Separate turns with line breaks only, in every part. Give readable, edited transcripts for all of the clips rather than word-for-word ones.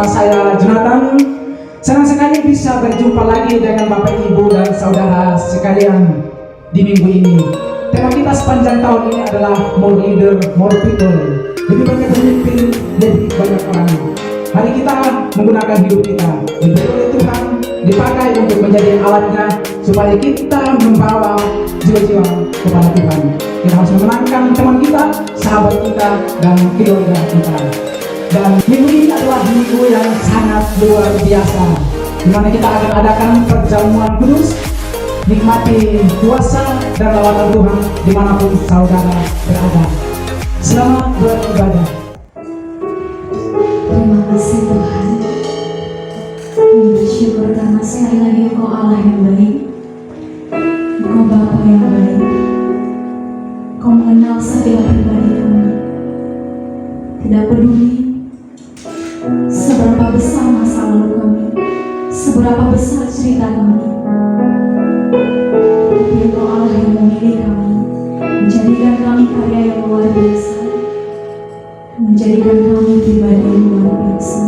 Nama saya Jonathan. Senang sekali bisa berjumpa lagi dengan Bapak Ibu dan Saudara sekalian di minggu ini. Tema kita sepanjang tahun ini adalah More Leader, More People. Lebih banyak pemimpin, lebih banyak orang. Mari kita menggunakan hidup kita diberi oleh Tuhan, dipakai untuk menjadi alatnya supaya kita membawa jiwa-jiwa kepada Tuhan. Kita harus memenangkan teman kita, sahabat kita, dan keluarga kita. Dan minggu ini adalah minggu yang sangat luar biasa, di mana kita akan adakan perjamuan kudus, nikmati kuasa dan lawatan Tuhan dimanapun saudara berada. Selamat beribadah.
Terima kasih Tuhan. Bersyukur karena sekali lagi Engkau Allah yang baik, Engkau Bapa yang baik. Engkau mengenal setiap pribadi kami. Tidak peduli seberapa besar masa lalu kami, seberapa besar cerita kami, tapi Engkau Allah yang memilih kami, menjadikan kami karya yang luar biasa, menjadikan kami pribadi yang luar biasa.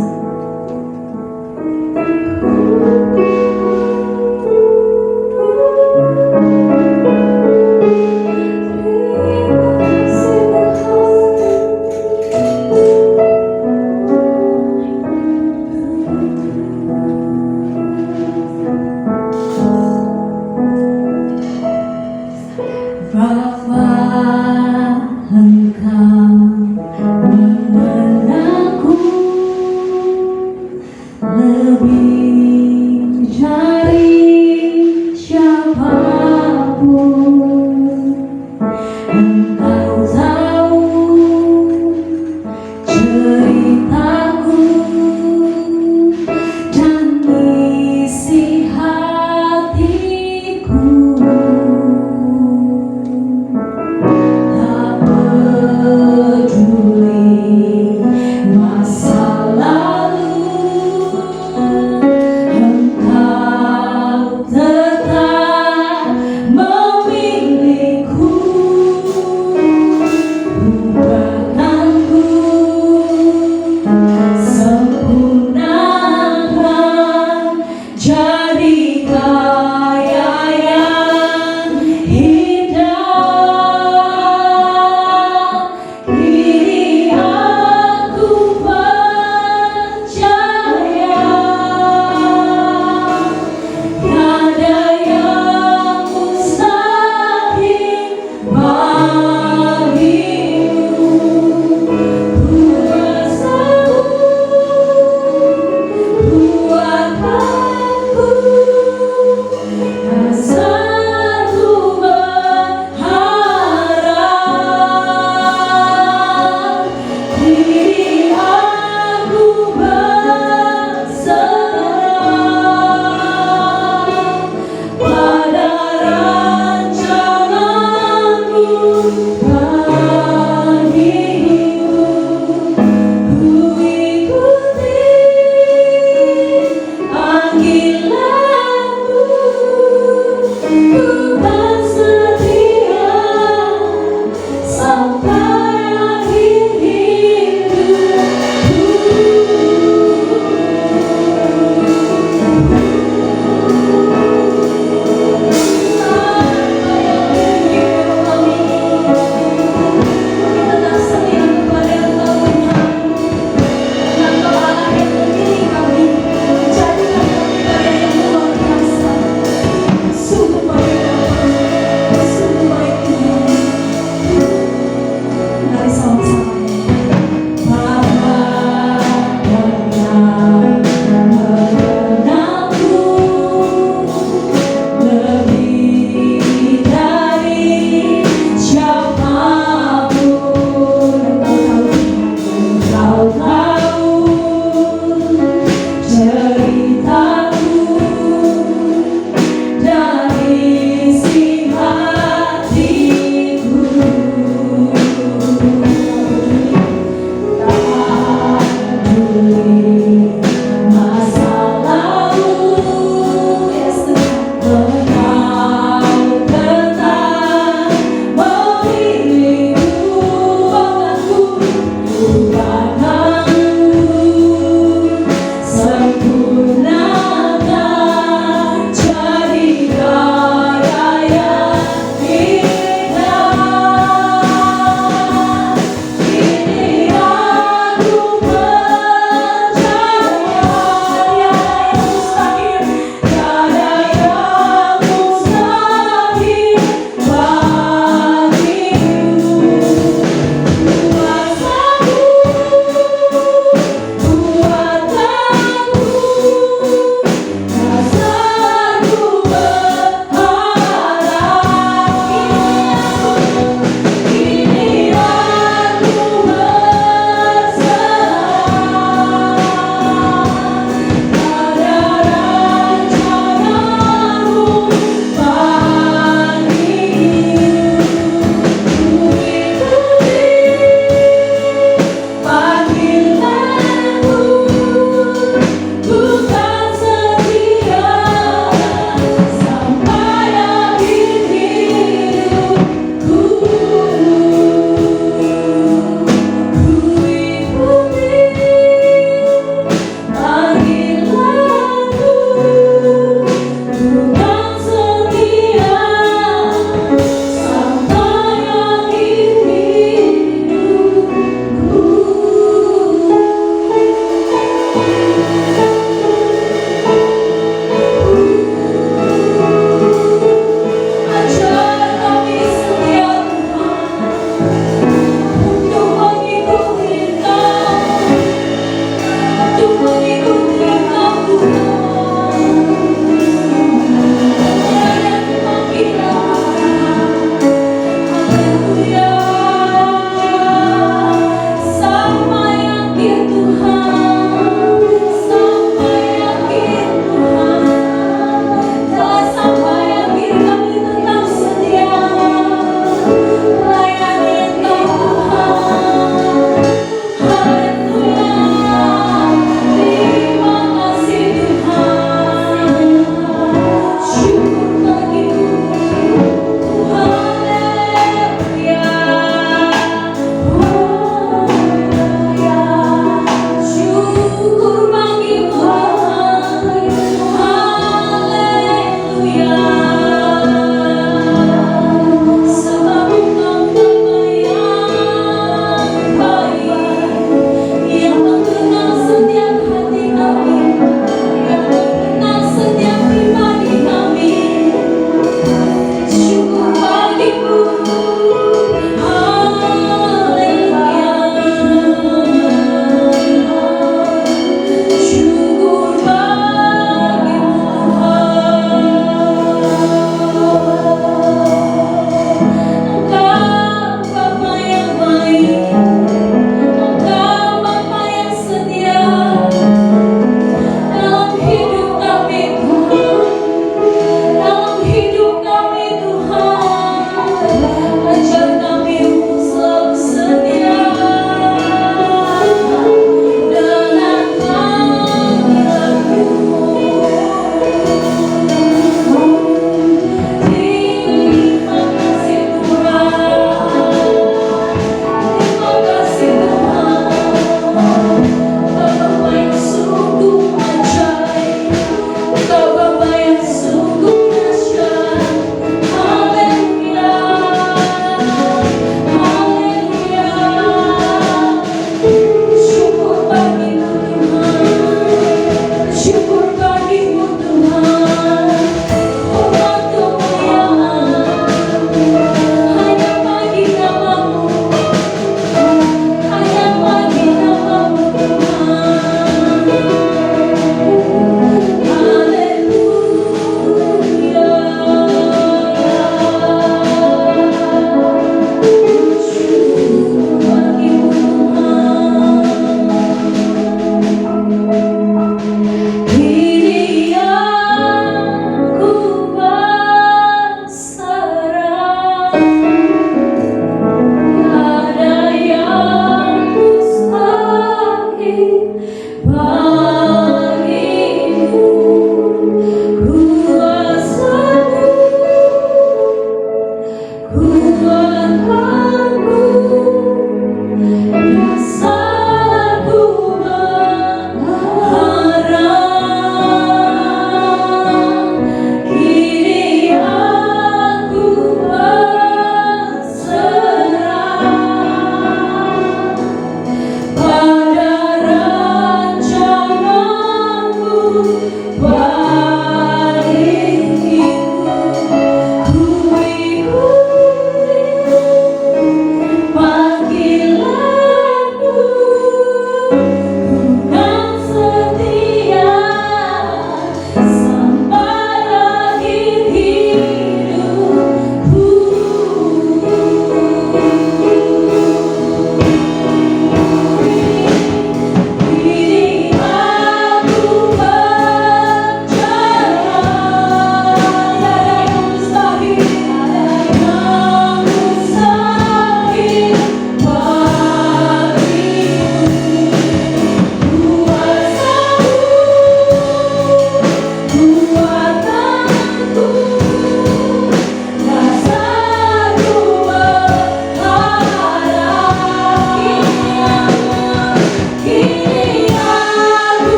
Engkau tetap memilih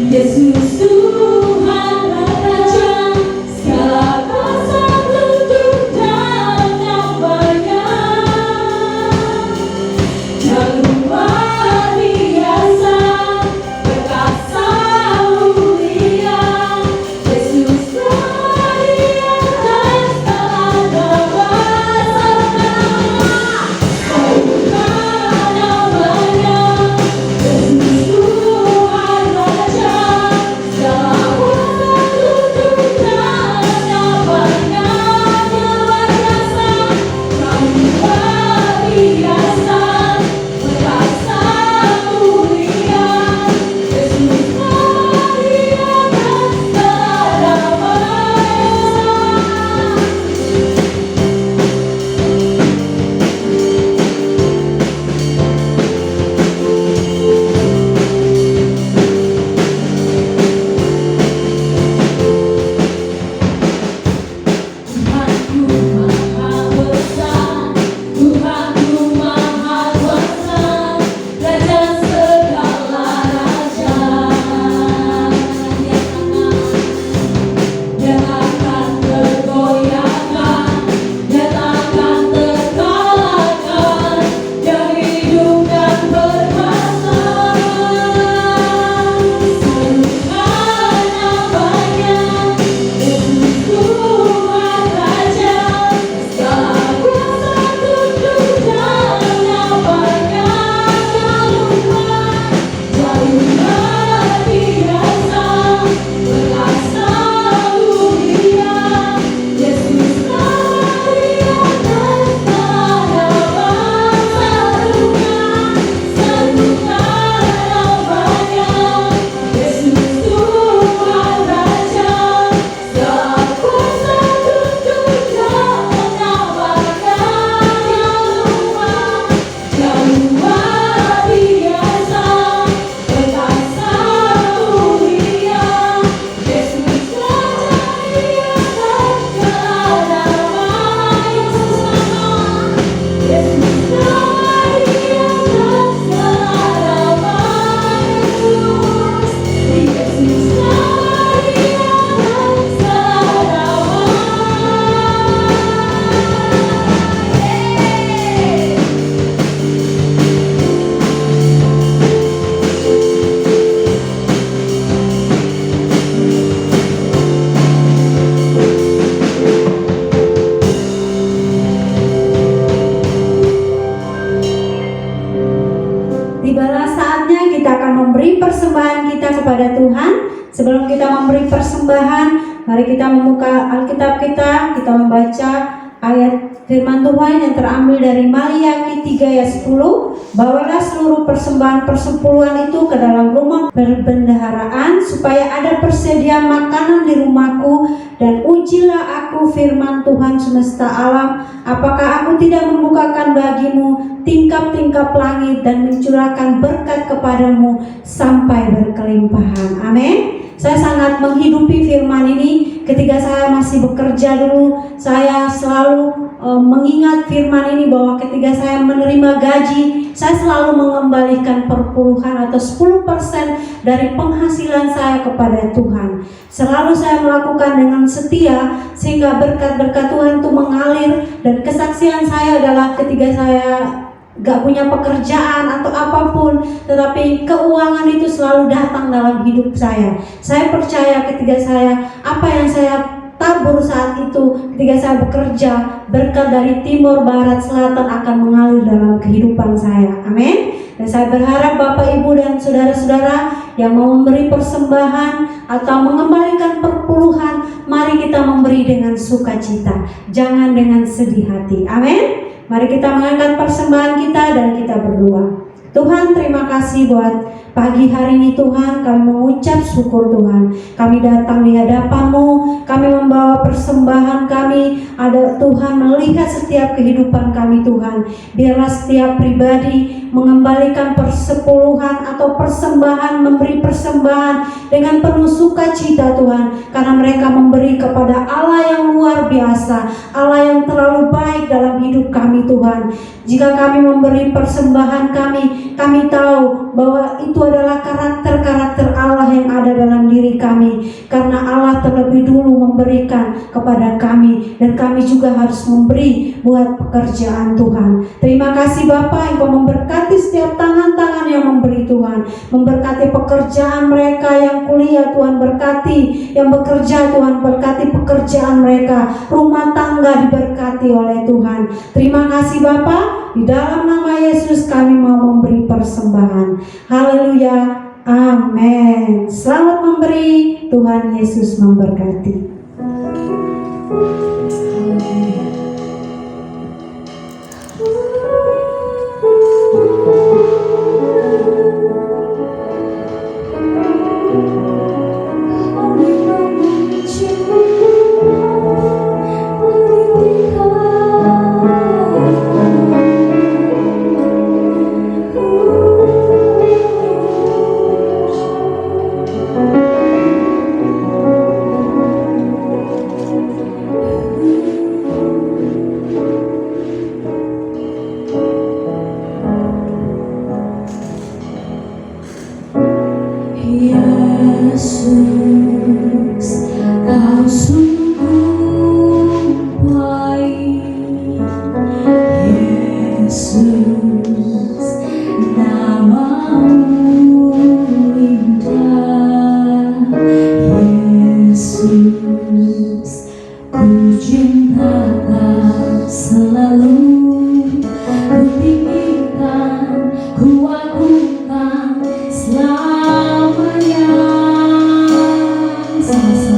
Yesus Tuhan Raja, segala kuasa tunduk dalam nama-Nya. Yang luar biasa, perkasa mulia, Yesus telah di atas segala nama. Sembuhkan nama-Nya, Yesus Tuhan Raja, segala kuasa tunduk dalam nama-Nya. Yang luar biasa, yang luar biasa, perkasa mulia, Yesus telah di atas segala nama. Tuhanku maha besar, Tuhanku maha kuasa, Raja segala raja. Dia takkan tergoyahkan, Dia takkan terkalahkan, Dia hidup dan berkuasa. Sembuhkan nama-Nya, Yesus Tuhan Raja, segala kuasa tunduk dalam nama-Nya. Yang luar biasa, perkasa mulia, Yesus telah di atas segala nama. Sembuhkan nama-Nya, Yesus Tuhan Raja, segala kuasa tunduk dalam nama-Nya. Yang luar biasa, perkasa mulia, Yesus telah di atas segala nama. Yesus telah di atas segala nama. Yesus telah di atas segala nama.
Tibalah saatnya kita akan memberi persembahan kita kepada Tuhan. Sebelum kita memberi persembahan, mari kita membuka Alkitab kita membaca ayat firman Tuhan yang terambil dari Maliaki 3 ayat 10. Bawalah seluruh persembahan persepuluhan itu ke dalam rumah perbendaharaan, supaya ada persediaan makanan di rumahku, dan ujilah aku firman Tuhan semesta alam, apakah aku tidak membukakan bagimu tingkap-tingkap langit dan mencurahkan berkat kepadamu sampai berkelimpahan. Amin. Saya sangat menghidupi firman ini ketika saya masih bekerja dulu. Saya selalu mengingat firman ini bahwa ketika saya menerima gaji, saya selalu mengembalikan perpuluhan atau 10% dari penghasilan saya kepada Tuhan. Selalu saya melakukan dengan setia sehingga berkat-berkat Tuhan itu mengalir. Dan kesaksian saya adalah ketika saya gak punya pekerjaan atau apapun, tetapi keuangan itu selalu datang dalam hidup saya. Saya percaya ketika apa yang saya tabur saat itu, ketika saya bekerja, berkat dari timur, barat, selatan akan mengalir dalam kehidupan saya. Amin. Dan saya berharap Bapak, Ibu, dan saudara-saudara yang mau memberi persembahan atau mengembalikan perpuluhan, mari kita memberi dengan sukacita, jangan dengan sedih hati. Amin. Mari kita mengangkat persembahan kita dan kita berdoa. Tuhan, terima kasih buat pagi hari ini Tuhan, kami mengucap syukur Tuhan. Kami datang di hadapan-Mu, kami membawa persembahan kami. Ada Tuhan melihat setiap kehidupan kami Tuhan. Biarlah setiap pribadi mengembalikan persepuluhan atau persembahan, memberi persembahan dengan penuh sukacita Tuhan. Karena mereka memberi kepada Allah yang luar biasa, Allah yang terlalu baik dalam hidup kami Tuhan. Jika kami memberi persembahan kami tahu bahwa itu adalah karakter-karakter Allah yang ada dalam diri kami. Karena Allah terlebih dulu memberikan kepada kami, dan kami juga harus memberi buat pekerjaan Tuhan. Terima kasih Bapak, Engkau memberkati setiap tangan-tangan yang memberi Tuhan. Memberkati pekerjaan mereka yang kuliah, Tuhan berkati. Yang bekerja, Tuhan berkati pekerjaan mereka. Rumah tangga diberkati oleh Tuhan. Terima kasih Bapak, di dalam nama Yesus kami mau memberi persembahan. Haleluya, amin. Selamat memberi, Tuhan Yesus memberkati.
Yesus, Kau sungguh baik. Yesus, namamu indah. Yesus, ku cinta Kau selalu, ku tinggikan, ku agungkan selamanya. Sama-sama.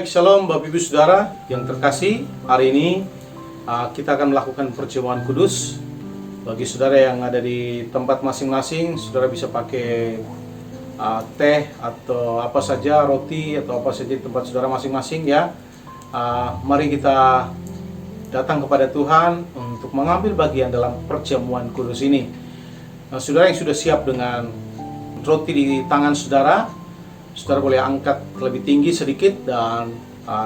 Baik, shalom Bapak Ibu Saudara yang terkasih. Hari ini kita akan melakukan perjamuan kudus. Bagi saudara yang ada di tempat masing-masing, saudara bisa pakai teh atau apa saja, roti atau apa saja di tempat saudara masing-masing ya. Mari kita datang kepada Tuhan untuk mengambil bagian dalam perjamuan kudus ini. Saudara yang sudah siap dengan roti di tangan saudara, saudara boleh angkat lebih tinggi sedikit dan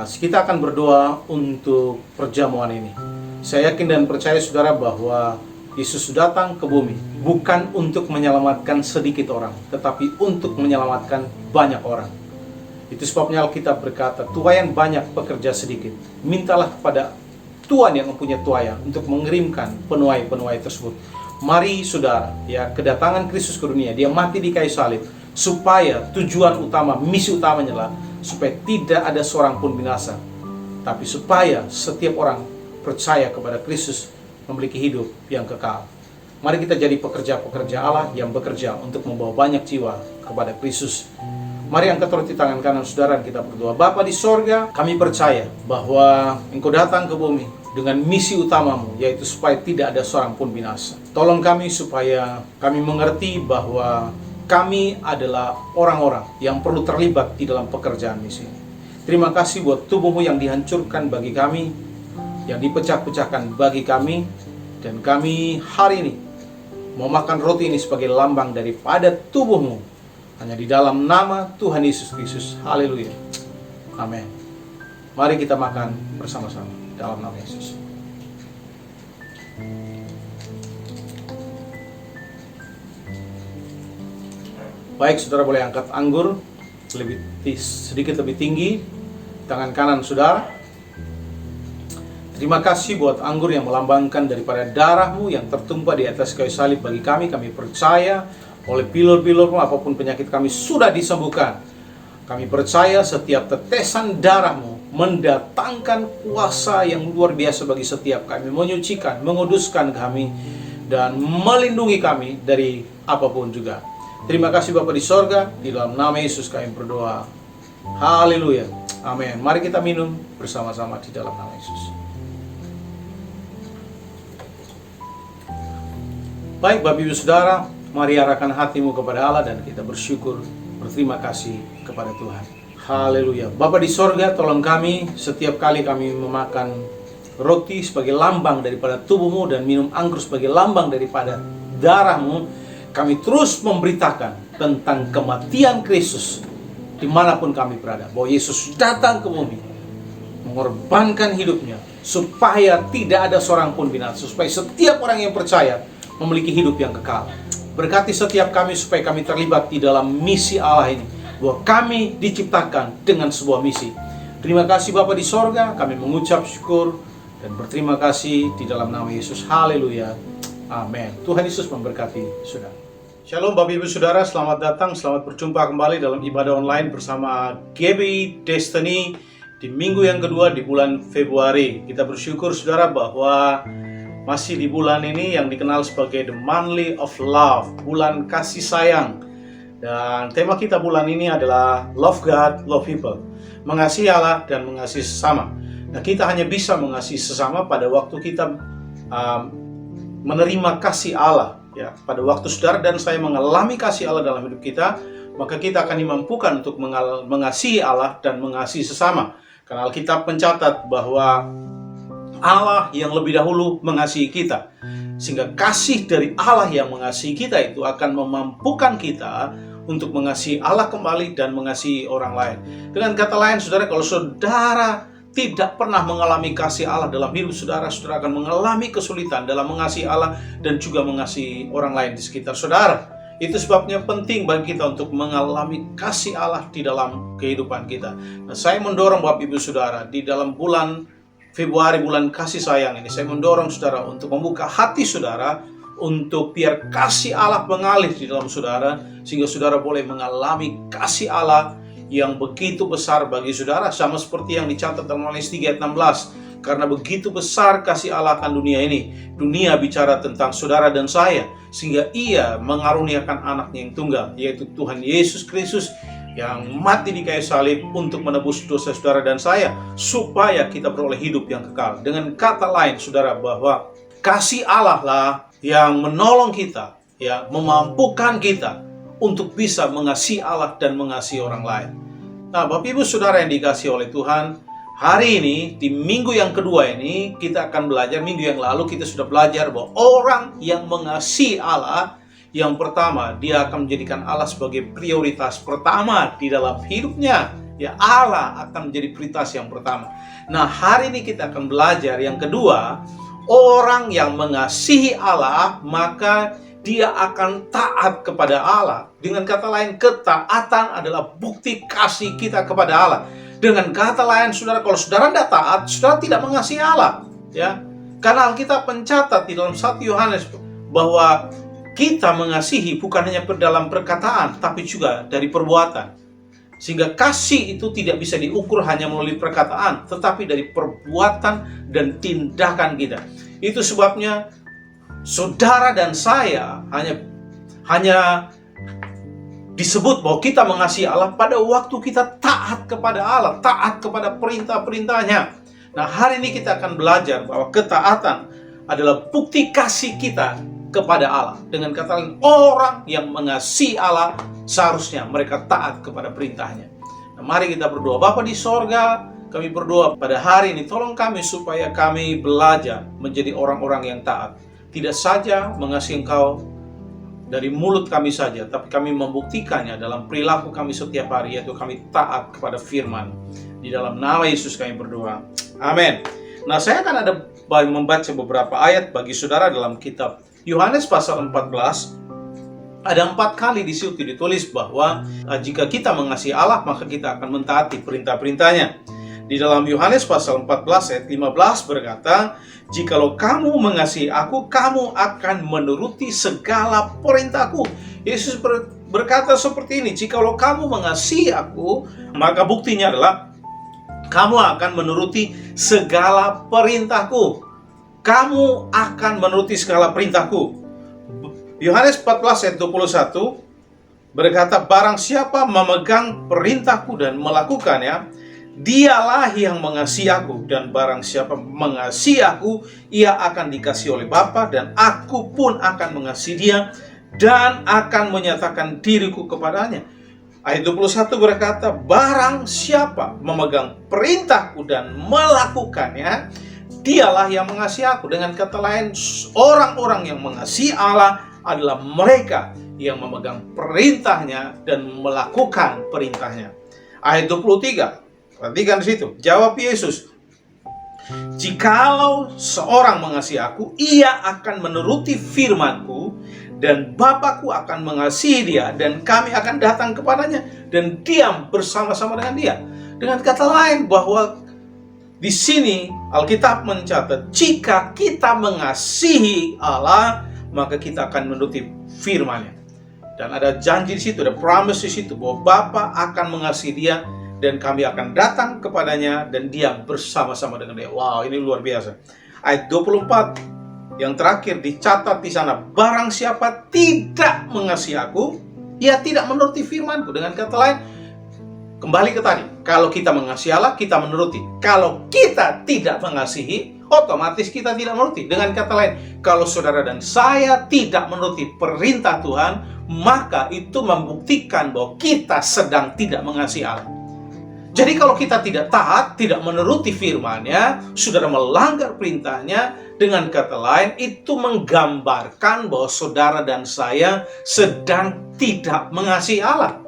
kita akan berdoa untuk perjamuan ini. Saya yakin dan percaya saudara bahwa Yesus datang ke bumi bukan untuk menyelamatkan sedikit orang, tetapi untuk menyelamatkan banyak orang. Itu sebabnya Alkitab berkata, tuaian banyak, pekerja sedikit. Mintalah kepada Tuhan yang mempunyai tuaian untuk mengirimkan penuai-penuai tersebut. Mari saudara, ya, kedatangan Kristus ke dunia, dia mati di kayu salib, supaya tujuan utama, misi utamanya adalah supaya tidak ada seorang pun binasa, tapi supaya setiap orang percaya kepada Kristus memiliki hidup yang kekal. Mari kita jadi pekerja-pekerja Allah yang bekerja untuk membawa banyak jiwa kepada Kristus. Mari angkat roti tangan kanan saudara dan kita berdoa. Bapa di sorga, kami percaya bahwa Engkau datang ke bumi dengan misi utamamu, yaitu supaya tidak ada seorang pun binasa. Tolong kami supaya kami mengerti bahwa kami adalah orang-orang yang perlu terlibat di dalam pekerjaan misi. Terima kasih buat tubuhmu yang dihancurkan bagi kami, yang dipecah-pecahkan bagi kami, dan kami hari ini mau makan roti ini sebagai lambang daripada tubuhmu, hanya di dalam nama Tuhan Yesus Kristus. Haleluya. Amin. Mari kita makan bersama-sama dalam nama Yesus. Baik, saudara boleh angkat anggur sedikit lebih tinggi tangan kanan saudara. Terima kasih buat anggur yang melambangkan daripada darahmu yang tertumpah di atas kayu salib bagi kami. Kami percaya oleh pilur-pilurmu apapun penyakit kami sudah disembuhkan. Kami percaya setiap tetesan darahmu mendatangkan kuasa yang luar biasa bagi setiap kami, menyucikan, menguduskan kami, dan melindungi kami dari apapun juga. Terima kasih Bapa di sorga, di dalam nama Yesus kami berdoa. Haleluya. Amin. Mari kita minum bersama-sama di dalam nama Yesus. Baik Bapak Ibu Saudara, mari arahkan hatimu kepada Allah dan kita bersyukur, berterima kasih kepada Tuhan. Haleluya. Bapa di sorga, tolong kami setiap kali kami memakan roti sebagai lambang daripada tubuhmu dan minum anggur sebagai lambang daripada darahmu, kami terus memberitakan tentang kematian Kristus dimanapun kami berada, bahwa Yesus datang ke bumi mengorbankan hidupnya supaya tidak ada seorang pun binasa, supaya setiap orang yang percaya memiliki hidup yang kekal. Berkati setiap kami supaya kami terlibat di dalam misi Allah ini, bahwa kami diciptakan dengan sebuah misi. Terima kasih Bapa di sorga, kami mengucap syukur dan berterima kasih di dalam nama Yesus. Haleluya. Amin. Tuhan Yesus memberkati saudara. Shalom Bapak Ibu Saudara, selamat datang, selamat berjumpa kembali dalam ibadah online bersama GBI Destiny di minggu yang kedua di bulan Februari. Kita bersyukur saudara bahwa masih di bulan ini yang dikenal sebagai The Monthly of Love, bulan kasih sayang. Dan tema kita bulan ini adalah Love God, Love People, mengasihi Allah dan mengasihi sesama. Nah, kita hanya bisa mengasihi sesama pada waktu kita menerima kasih Allah. Ya, pada waktu saudara dan saya mengalami kasih Allah dalam hidup kita, maka kita akan dimampukan untuk mengasihi Allah dan mengasihi sesama. Karena Alkitab mencatat bahwa Allah yang lebih dahulu mengasihi kita, sehingga kasih dari Allah yang mengasihi kita itu akan memampukan kita untuk mengasihi Allah kembali dan mengasihi orang lain. Dengan kata lain saudara, kalau saudara tidak pernah mengalami kasih Allah dalam hidup saudara, saudara akan mengalami kesulitan dalam mengasihi Allah dan juga mengasihi orang lain di sekitar saudara. Itu sebabnya penting bagi kita untuk mengalami kasih Allah di dalam kehidupan kita. Nah, saya mendorong Bapak Ibu Saudara di dalam bulan Februari, bulan kasih sayang ini, saya mendorong saudara untuk membuka hati saudara, untuk biar kasih Allah mengalir di dalam saudara, sehingga saudara boleh mengalami kasih Allah yang begitu besar bagi saudara, sama seperti yang dicatat dalam Yohanes 3 ayat 16. Karena begitu besar kasih Allah akan dunia ini, dunia bicara tentang saudara dan saya, sehingga ia mengaruniakan anaknya yang tunggal, yaitu Tuhan Yesus Kristus, yang mati di kayu salib untuk menebus dosa saudara dan saya, supaya kita beroleh hidup yang kekal. Dengan kata lain, saudara, bahwa kasih Allah lah yang menolong kita, ya, memampukan kita untuk bisa mengasihi Allah dan mengasihi orang lain. Nah, Bapak Ibu Saudara yang dikasihi oleh Tuhan, hari ini di minggu yang kedua ini kita akan belajar. Minggu yang lalu kita sudah belajar bahwa orang yang mengasihi Allah, yang pertama, dia akan menjadikan Allah sebagai prioritas pertama di dalam hidupnya. Ya, Allah akan menjadi prioritas yang pertama. Nah, hari ini kita akan belajar yang kedua, orang yang mengasihi Allah, maka dia akan taat kepada Allah. Dengan kata lain, ketaatan adalah bukti kasih kita kepada Allah. Dengan kata lain, saudara, kalau saudara tidak taat, saudara tidak mengasihi Allah. Ya, karena Alkitab mencatat di dalam 1 Yohanes bahwa kita mengasihi bukan hanya dalam perkataan, tapi juga dari perbuatan. Sehingga kasih itu tidak bisa diukur hanya melalui perkataan, tetapi dari perbuatan dan tindakan kita. Itu sebabnya saudara dan saya hanya disebut bahwa kita mengasihi Allah pada waktu kita taat kepada Allah, taat kepada perintah-perintahnya. Nah, hari ini kita akan belajar bahwa ketaatan adalah bukti kasih kita kepada Allah. Dengan kata lain, orang yang mengasihi Allah seharusnya mereka taat kepada perintahnya. Nah, mari kita berdoa. Bapa di sorga, kami berdoa pada hari ini, tolong kami supaya kami belajar menjadi orang-orang yang taat. Tidak saja mengasihi Engkau dari mulut kami saja, tapi kami membuktikannya dalam perilaku kami setiap hari, yaitu kami taat kepada firman. Di dalam nama Yesus kami berdoa. Amin. Nah, saya akan membaca beberapa ayat bagi saudara dalam kitab Yohanes pasal 14. Ada 4 kali di situ ditulis bahwa jika kita mengasihi Allah, maka kita akan mentaati perintah-perintahnya. Di dalam Yohanes pasal 14 ayat 15 berkata, "Jikalau kamu mengasihi aku, kamu akan menuruti segala perintahku." Yesus berkata seperti ini, "Jikalau kamu mengasihi aku, maka buktinya adalah kamu akan menuruti segala perintahku." Kamu akan menuruti segala perintahku. Yohanes 14 ayat 21 berkata, "Barang siapa memegang perintahku dan melakukannya, dialah yang mengasihi aku, dan barang siapa mengasihi aku, ia akan dikasihi oleh Bapa, dan aku pun akan mengasihi dia dan akan menyatakan diriku kepadanya." Ayat 21 berkata, "Barang siapa memegang perintahku dan melakukannya, dialah yang mengasihi aku." Dengan kata lain, orang-orang yang mengasihi Allah adalah mereka yang memegang perintahnya dan melakukan perintahnya. Ayat 23, perhatikan di situ. Jawab Yesus, "Jikalau seorang mengasihi aku, ia akan menuruti firman-Ku, dan Bapa-Ku akan mengasihi dia, dan kami akan datang kepadanya dan diam bersama-sama dengan dia." Dengan kata lain, bahwa di sini Alkitab mencatat, jika kita mengasihi Allah, maka kita akan menuruti firman-Nya. Dan ada janji di situ, ada promise di situ bahwa Bapa akan mengasihi dia dan kami akan datang kepadanya dan dia bersama-sama dengan dia. Wow, ini luar biasa. Ayat 24 yang terakhir dicatat di sana, "Barang siapa tidak mengasihi aku, ia tidak menuruti firman-Ku." Dengan kata lain, kembali ke tadi, kalau kita mengasihi Allah, kita menuruti. Kalau kita tidak mengasihi, otomatis kita tidak menuruti. Dengan kata lain, kalau saudara dan saya tidak menuruti perintah Tuhan, maka itu membuktikan bahwa kita sedang tidak mengasihi Allah. Jadi kalau kita tidak taat, tidak menuruti firman-Nya, saudara melanggar perintahnya, dengan kata lain, itu menggambarkan bahwa saudara dan saya sedang tidak mengasihi Allah.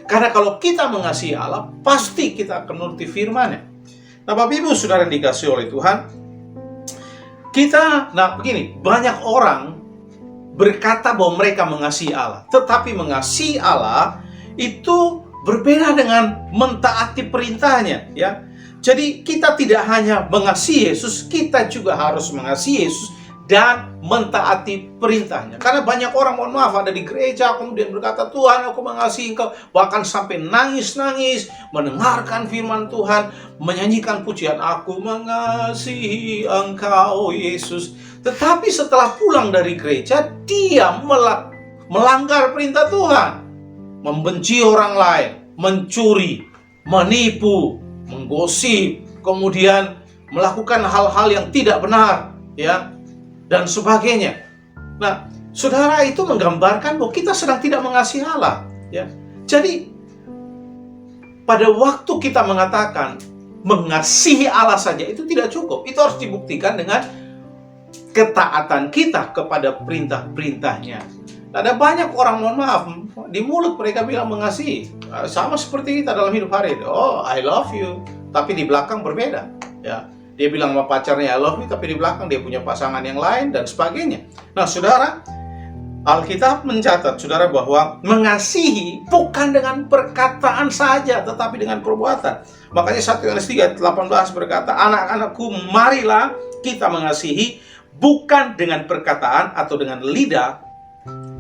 Karena kalau kita mengasihi Allah, pasti kita akan menuruti firman-Nya. Nah, Bapak Ibu saudara yang dikasihi oleh Tuhan, begini, banyak orang berkata bahwa mereka mengasihi Allah, tetapi mengasihi Allah itu berbeda dengan mentaati perintahnya, ya. Jadi kita tidak hanya mengasihi Yesus, kita juga harus mengasihi Yesus dan mentaati perintahnya. Karena banyak orang, mohon maaf, ada di gereja kemudian berkata, "Tuhan, aku mengasihi Engkau," bahkan sampai nangis-nangis mendengarkan firman Tuhan, menyanyikan pujian, "Aku mengasihi Engkau Yesus." Tetapi setelah pulang dari gereja, dia melanggar perintah Tuhan, membenci orang lain, mencuri, menipu, menggosip, kemudian melakukan hal-hal yang tidak benar, ya, dan sebagainya. Nah, saudara, itu menggambarkan bahwa kita sedang tidak mengasihi Allah, ya. Jadi pada waktu kita mengatakan mengasihi Allah saja itu tidak cukup. Itu harus dibuktikan dengan ketaatan kita kepada perintah-perintahnya. Ada banyak orang, mohon maaf, di mulut mereka bilang mengasihi, sama seperti kita dalam hidup hari. Oh, I love you, tapi di belakang berbeda, ya. Dia bilang sama pacarnya I love you, tapi di belakang dia punya pasangan yang lain dan sebagainya. Nah, saudara, Alkitab mencatat, saudara, bahwa mengasihi bukan dengan perkataan saja, tetapi dengan perbuatan. Makanya 1 Yohanes 3:18 berkata, anak-anakku, marilah kita mengasihi bukan dengan perkataan atau dengan lidah,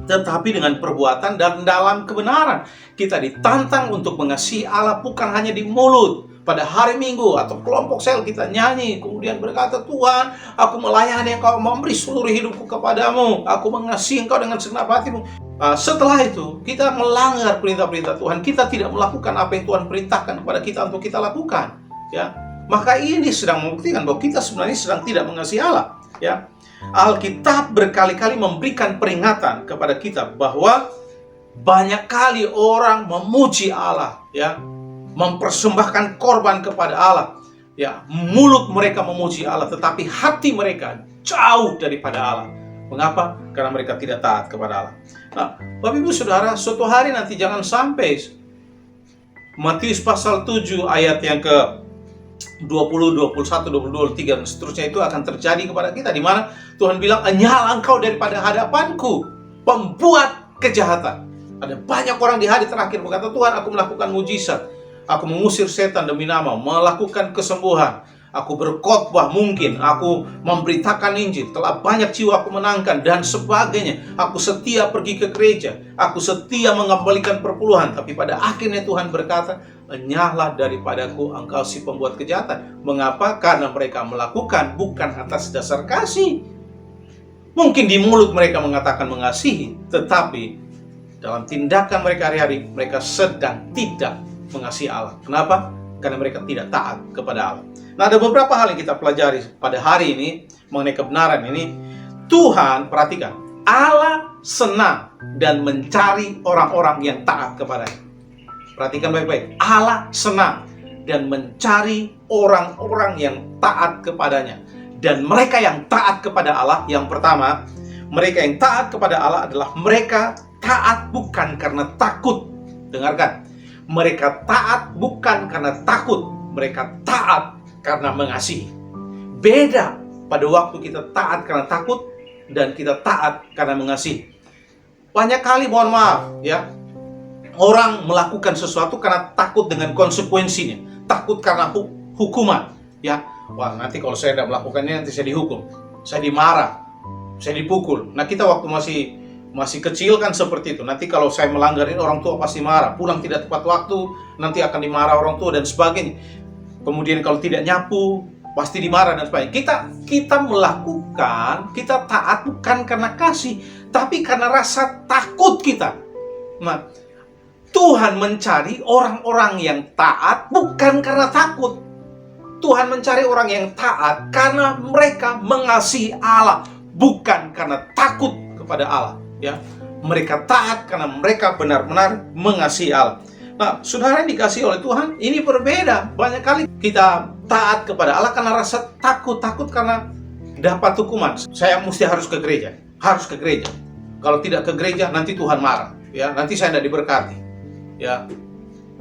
tetapi dengan perbuatan dan dalam kebenaran. Kita ditantang untuk mengasihi Allah bukan hanya di mulut. Pada hari Minggu atau kelompok sel kita nyanyi, kemudian berkata, Tuhan, aku melayani Engkau, memberi seluruh hidupku kepadamu, aku mengasihi Engkau dengan segenap hatimu. Setelah itu, kita melanggar perintah-perintah Tuhan, kita tidak melakukan apa yang Tuhan perintahkan kepada kita untuk kita lakukan, ya. Maka ini sedang membuktikan bahwa kita sebenarnya sedang tidak mengasihi Allah, ya. Alkitab berkali-kali memberikan peringatan kepada kita bahwa banyak kali orang memuji Allah, ya, mempersembahkan korban kepada Allah, ya, mulut mereka memuji Allah, tetapi hati mereka jauh daripada Allah. Mengapa? Karena mereka tidak taat kepada Allah. Nah, Bapak Ibu Saudara, suatu hari nanti jangan sampai Matius pasal 7 ayat yang ke 20, 21, 22, 23 dan seterusnya itu akan terjadi kepada kita, di mana Tuhan bilang, enyahlah engkau daripada hadapanku, pembuat kejahatan. Ada banyak orang di hari terakhir berkata, Tuhan, aku melakukan mujizat, aku mengusir setan demi nama, melakukan kesembuhan, aku berkhotbah mungkin, aku memberitakan Injil, telah banyak jiwa aku menangkan dan sebagainya. Aku setia pergi ke gereja, aku setia mengembalikan perpuluhan. Tapi pada akhirnya Tuhan berkata, enyahlah daripadaku engkau si pembuat kejahatan. Mengapa? Karena mereka melakukan bukan atas dasar kasih. Mungkin di mulut mereka mengatakan mengasihi, tetapi dalam tindakan mereka hari-hari, mereka sedang tidak mengasihi Allah. Kenapa? Karena mereka tidak taat kepada Allah. Nah, ada beberapa hal yang kita pelajari pada hari ini mengenai kebenaran ini. Tuhan, perhatikan, Allah senang dan mencari orang-orang yang taat kepadanya. Perhatikan baik-baik, Allah senang dan mencari orang-orang yang taat kepadanya. Dan mereka yang taat kepada Allah, yang pertama, mereka yang taat kepada Allah adalah mereka taat bukan karena takut. Dengarkan, mereka taat bukan karena takut, mereka taat karena mengasihi. Beda pada waktu kita taat karena takut dan kita taat karena mengasihi. Banyak kali, mohon maaf, ya, orang melakukan sesuatu karena takut dengan konsekuensinya, takut karena hukuman, ya. Wah, nanti kalau saya tidak melakukan ini nanti saya dihukum, saya dimarah, saya dipukul. Nah, kita waktu masih kecil kan seperti itu. Nanti kalau saya melanggar ini, orang tua pasti marah. Pulang tidak tepat waktu, nanti akan dimarah orang tua dan sebagainya. Kemudian kalau tidak nyapu, pasti dimarah dan sebagainya. Kita melakukan, kita taat bukan karena kasih, tapi karena rasa takut kita. Nah, Tuhan mencari orang-orang yang taat bukan karena takut. Tuhan mencari orang yang taat karena mereka mengasihi Allah, bukan karena takut kepada Allah. Ya, mereka taat karena mereka benar-benar mengasihi Allah. Nah, saudara yang dikasihi oleh Tuhan, ini berbeda. Banyak kali kita taat kepada Allah karena rasa takut karena dapat hukuman. Saya harus ke gereja, Kalau tidak ke gereja, nanti Tuhan marah. Ya, nanti saya tidak diberkati. Ya,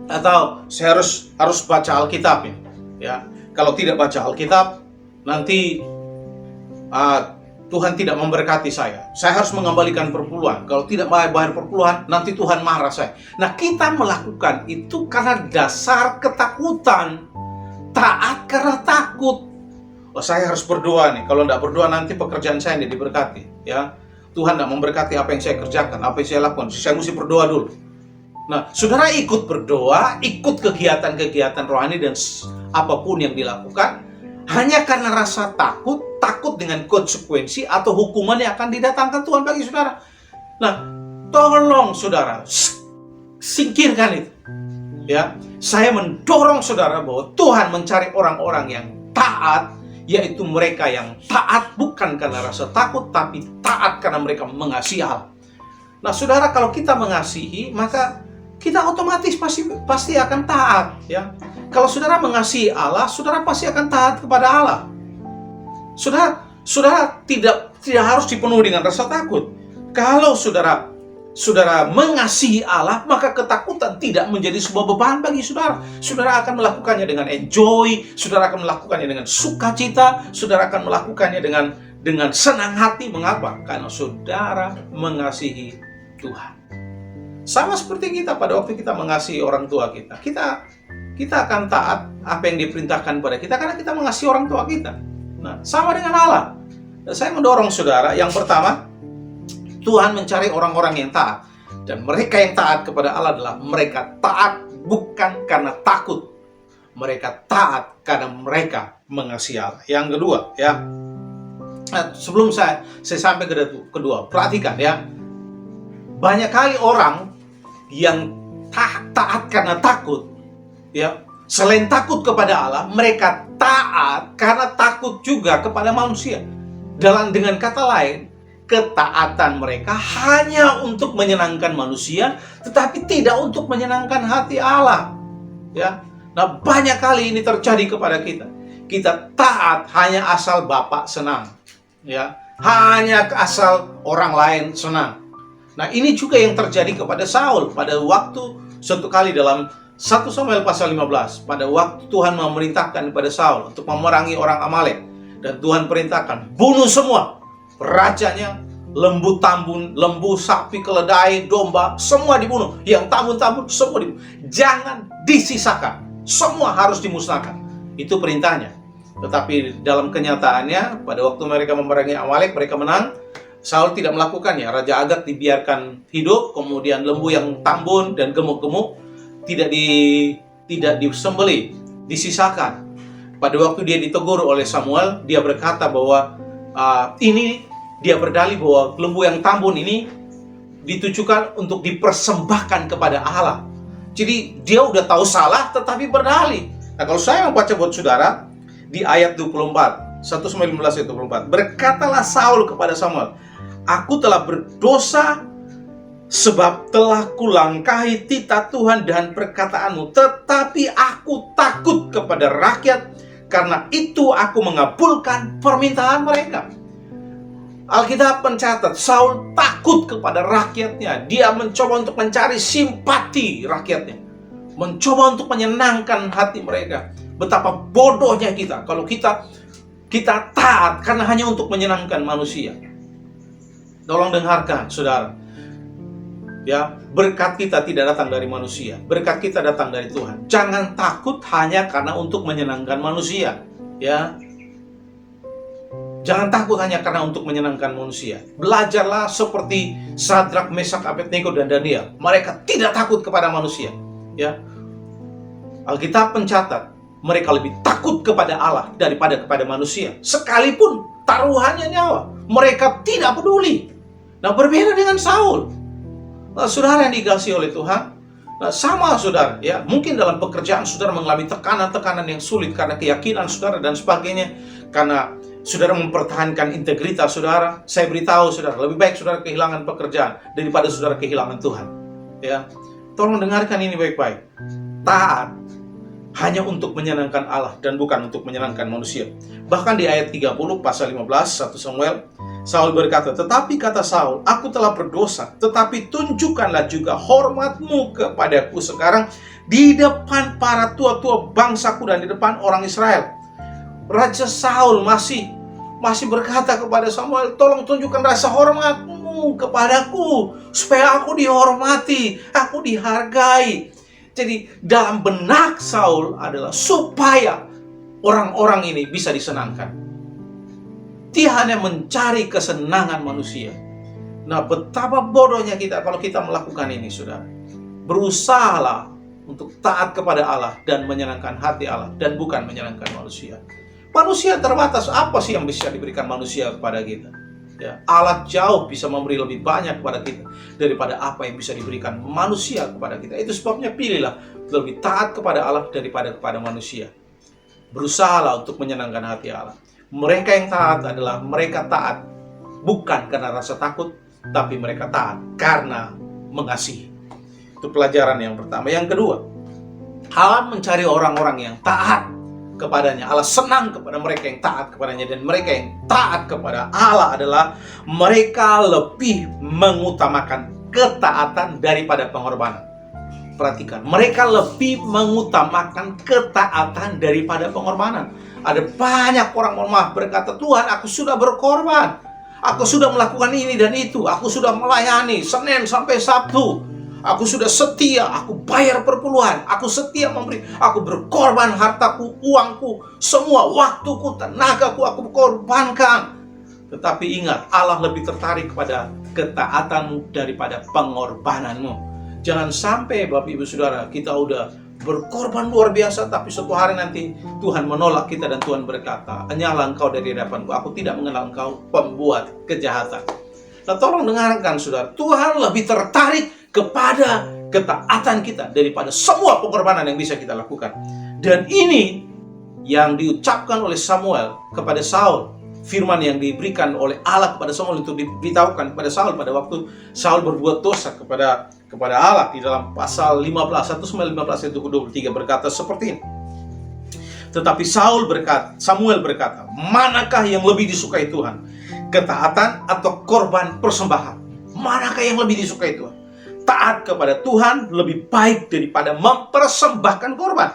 atau saya harus baca Alkitabnya. Ya, kalau tidak baca Alkitab, nanti Tuhan tidak memberkati saya. Saya harus mengembalikan perpuluhan. Kalau tidak bayar perpuluhan, nanti Tuhan marah saya. Nah, kita melakukan itu karena dasar ketakutan. Taat karena takut. Oh, saya harus berdoa nih. Kalau tidak berdoa, nanti pekerjaan saya tidak diberkati. Ya, Tuhan tidak memberkati apa yang saya kerjakan, apa yang saya lakukan. Saya mesti berdoa dulu. Nah, saudara ikut berdoa, ikut kegiatan-kegiatan rohani dan apapun yang dilakukan, hanya karena rasa takut dengan konsekuensi atau hukuman yang akan didatangkan Tuhan bagi saudara. Nah, tolong saudara, singkirkan itu. Ya, saya mendorong saudara bahwa Tuhan mencari orang-orang yang taat, yaitu mereka yang taat bukan karena rasa takut, tapi taat karena mereka mengasihi Allah. Nah, saudara, kalau kita mengasihi, maka kita otomatis pasti akan taat, ya. Kalau saudara mengasihi Allah, saudara pasti akan taat kepada Allah. Saudara tidak harus dipenuhi dengan rasa takut. Kalau saudara mengasihi Allah, maka ketakutan tidak menjadi sebuah beban bagi saudara. Saudara akan melakukannya dengan enjoy, saudara akan melakukannya dengan sukacita, saudara akan melakukannya dengan senang hati. Mengapa? Karena saudara mengasihi Tuhan. Sama seperti kita pada waktu kita mengasihi orang tua kita. Kita akan taat apa yang diperintahkan pada kita karena kita mengasihi orang tua kita. Nah, sama dengan Allah. Dan saya mendorong saudara, yang pertama, Tuhan mencari orang-orang yang taat. Dan mereka yang taat kepada Allah adalah mereka taat bukan karena takut. Mereka taat karena mereka mengasihi Allah. Yang kedua, ya. Nah, sebelum saya sampai ke kedua, perhatikan ya. Banyak kali orang yang taat karena takut, ya. Selain takut kepada Allah, mereka taat karena takut juga kepada manusia. Dengan kata lain, ketaatan mereka hanya untuk menyenangkan manusia, tetapi tidak untuk menyenangkan hati Allah. Ya, nah banyak kali ini terjadi kepada kita. Kita taat hanya asal Bapak senang, ya, hanya asal orang lain senang. Nah ini juga yang terjadi kepada Saul pada waktu suatu kali dalam 1 Samuel pasal 15. Pada waktu Tuhan memerintahkan kepada Saul untuk memerangi orang Amalek, dan Tuhan perintahkan bunuh semua rajanya, lembu tambun, lembu, sapi, keledai, domba, semua dibunuh. Yang tambun-tambun semua dibunuh. Jangan disisakan. Semua harus dimusnahkan. Itu perintahnya. Tetapi dalam kenyataannya, pada waktu mereka memerangi Amalek, mereka menang. Saul tidak melakukannya. Raja Agag dibiarkan hidup, kemudian lembu yang tambun dan gemuk-gemuk tidak disembelih, disisakan. Pada waktu dia ditegur oleh Samuel, dia berkata bahwa dia berdalih bahwa lembu yang tambun ini ditujukan untuk dipersembahkan kepada Allah. Jadi dia udah tahu salah tetapi berdalih. Nah, kalau saya membaca buat saudara di ayat 24, 1 Samuel 15 ayat 24, berkatalah Saul kepada Samuel, aku telah berdosa sebab telah kulangkahi titah Tuhan dan perkataanmu, tetapi aku takut kepada rakyat, karena itu aku mengabulkan permintaan mereka. Alkitab mencatat Saul takut kepada rakyatnya. Dia mencoba untuk mencari simpati rakyatnya, mencoba untuk menyenangkan hati mereka. Betapa bodohnya kita kalau kita taat karena hanya untuk menyenangkan manusia. Tolong dengarkan saudara, ya, berkat kita tidak datang dari manusia, berkat kita datang dari Tuhan. Jangan takut hanya karena untuk menyenangkan manusia, ya. Jangan takut hanya karena untuk menyenangkan manusia. Belajarlah seperti Sadrak, Mesak, Abednego dan Daniel. Mereka tidak takut kepada manusia, ya. Alkitab mencatat mereka lebih takut kepada Allah daripada kepada manusia. Sekalipun taruhannya nyawa, mereka tidak peduli. Nah, berbeda dengan Saul. Nah, saudara yang dikasihi oleh Tuhan, nah, sama saudara, ya, mungkin dalam pekerjaan saudara mengalami tekanan-tekanan yang sulit karena keyakinan saudara dan sebagainya, karena saudara mempertahankan integritas saudara. Saya beritahu saudara, lebih baik saudara kehilangan pekerjaan daripada saudara kehilangan Tuhan, ya. Tolong dengarkan ini baik-baik. Taat hanya untuk menyenangkan Allah dan bukan untuk menyenangkan manusia. Bahkan di ayat 30 pasal 15 1 Samuel, Saul berkata, tetapi kata Saul, aku telah berdosa, tetapi tunjukkanlah juga hormatmu kepadaku sekarang di depan para tua-tua bangsaku dan di depan orang Israel. Raja Saul masih berkata kepada Samuel, tolong tunjukkan rasa hormatmu kepadaku supaya aku dihormati, aku dihargai. Jadi dalam benak Saul adalah supaya orang-orang ini bisa disenangkan. Dia hanya mencari kesenangan manusia. Nah, betapa bodohnya kita kalau kita melakukan ini, saudara. Berusahalah untuk taat kepada Allah dan menyenangkan hati Allah dan bukan menyenangkan manusia. Manusia terbatas, apa sih yang bisa diberikan manusia kepada kita? Ya, Allah jauh bisa memberi lebih banyak kepada kita daripada apa yang bisa diberikan manusia kepada kita. Itu sebabnya pilihlah lebih taat kepada Allah daripada kepada manusia. Berusahalah untuk menyenangkan hati Allah. Mereka yang taat adalah mereka taat bukan karena rasa takut, tapi mereka taat karena mengasihi. Itu pelajaran yang pertama. Yang kedua, Allah mencari orang-orang yang taat kepadanya. Allah senang kepada mereka yang taat kepadanya, dan mereka yang taat kepada Allah adalah mereka lebih mengutamakan ketaatan daripada pengorbanan. Perhatikan, mereka lebih mengutamakan ketaatan daripada pengorbanan. Ada banyak orang, mohon maaf, berkata, Tuhan, aku sudah berkorban, aku sudah melakukan ini dan itu, aku sudah melayani Senin sampai Sabtu, aku sudah setia, aku bayar perpuluhan, aku setia memberi, aku berkorban hartaku, uangku, semua waktuku, tenagaku, aku korbankan. Tetapi ingat, Allah lebih tertarik kepada ketaatanmu daripada pengorbananmu. Jangan sampai Bapak Ibu Saudara, kita udah berkorban luar biasa, tapi suatu hari nanti Tuhan menolak kita dan Tuhan berkata, "Hanyalah engkau dari hadapanku, aku tidak mengenal engkau, pembuat kejahatan." Nah, tolong dengarkan Saudara, Tuhan lebih tertarik kepada ketaatan kita daripada semua pengorbanan yang bisa kita lakukan. Dan ini yang diucapkan oleh Samuel kepada Saul, firman yang diberikan oleh Allah kepada Samuel untuk diberitahukan kepada Saul pada waktu Saul berbuat dosa kepada Allah. Di dalam pasal 15, 1 Samuel 15 ayat 23 berkata seperti ini. Tetapi Samuel berkata, manakah yang lebih disukai Tuhan? Ketaatan atau korban persembahan? Manakah yang lebih disukai Tuhan? Taat kepada Tuhan lebih baik daripada mempersembahkan korban.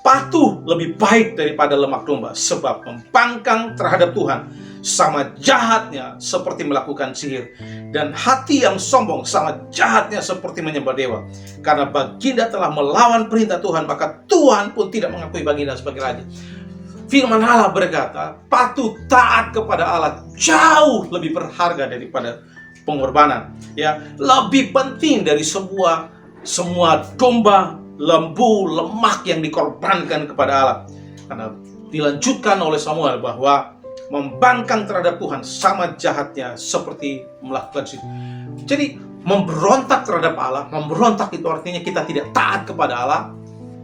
Patuh lebih baik daripada lemak domba, sebab membangkang terhadap Tuhan sama jahatnya seperti melakukan sihir, dan hati yang sombong sama jahatnya seperti menyembah dewa. Karena baginda telah melawan perintah Tuhan, maka Tuhan pun tidak mengakui baginda sebagai raja. Firman Allah berkata, patuh taat kepada Allah jauh lebih berharga daripada pengorbanan. Ya, lebih penting dari semua domba, lembu, lemak yang dikorbankan kepada Allah. Karena dilanjutkan oleh Samuel bahwa membangkang terhadap Tuhan sama jahatnya seperti melakukan sihir. Jadi memberontak terhadap Allah, memberontak itu artinya kita tidak taat kepada Allah,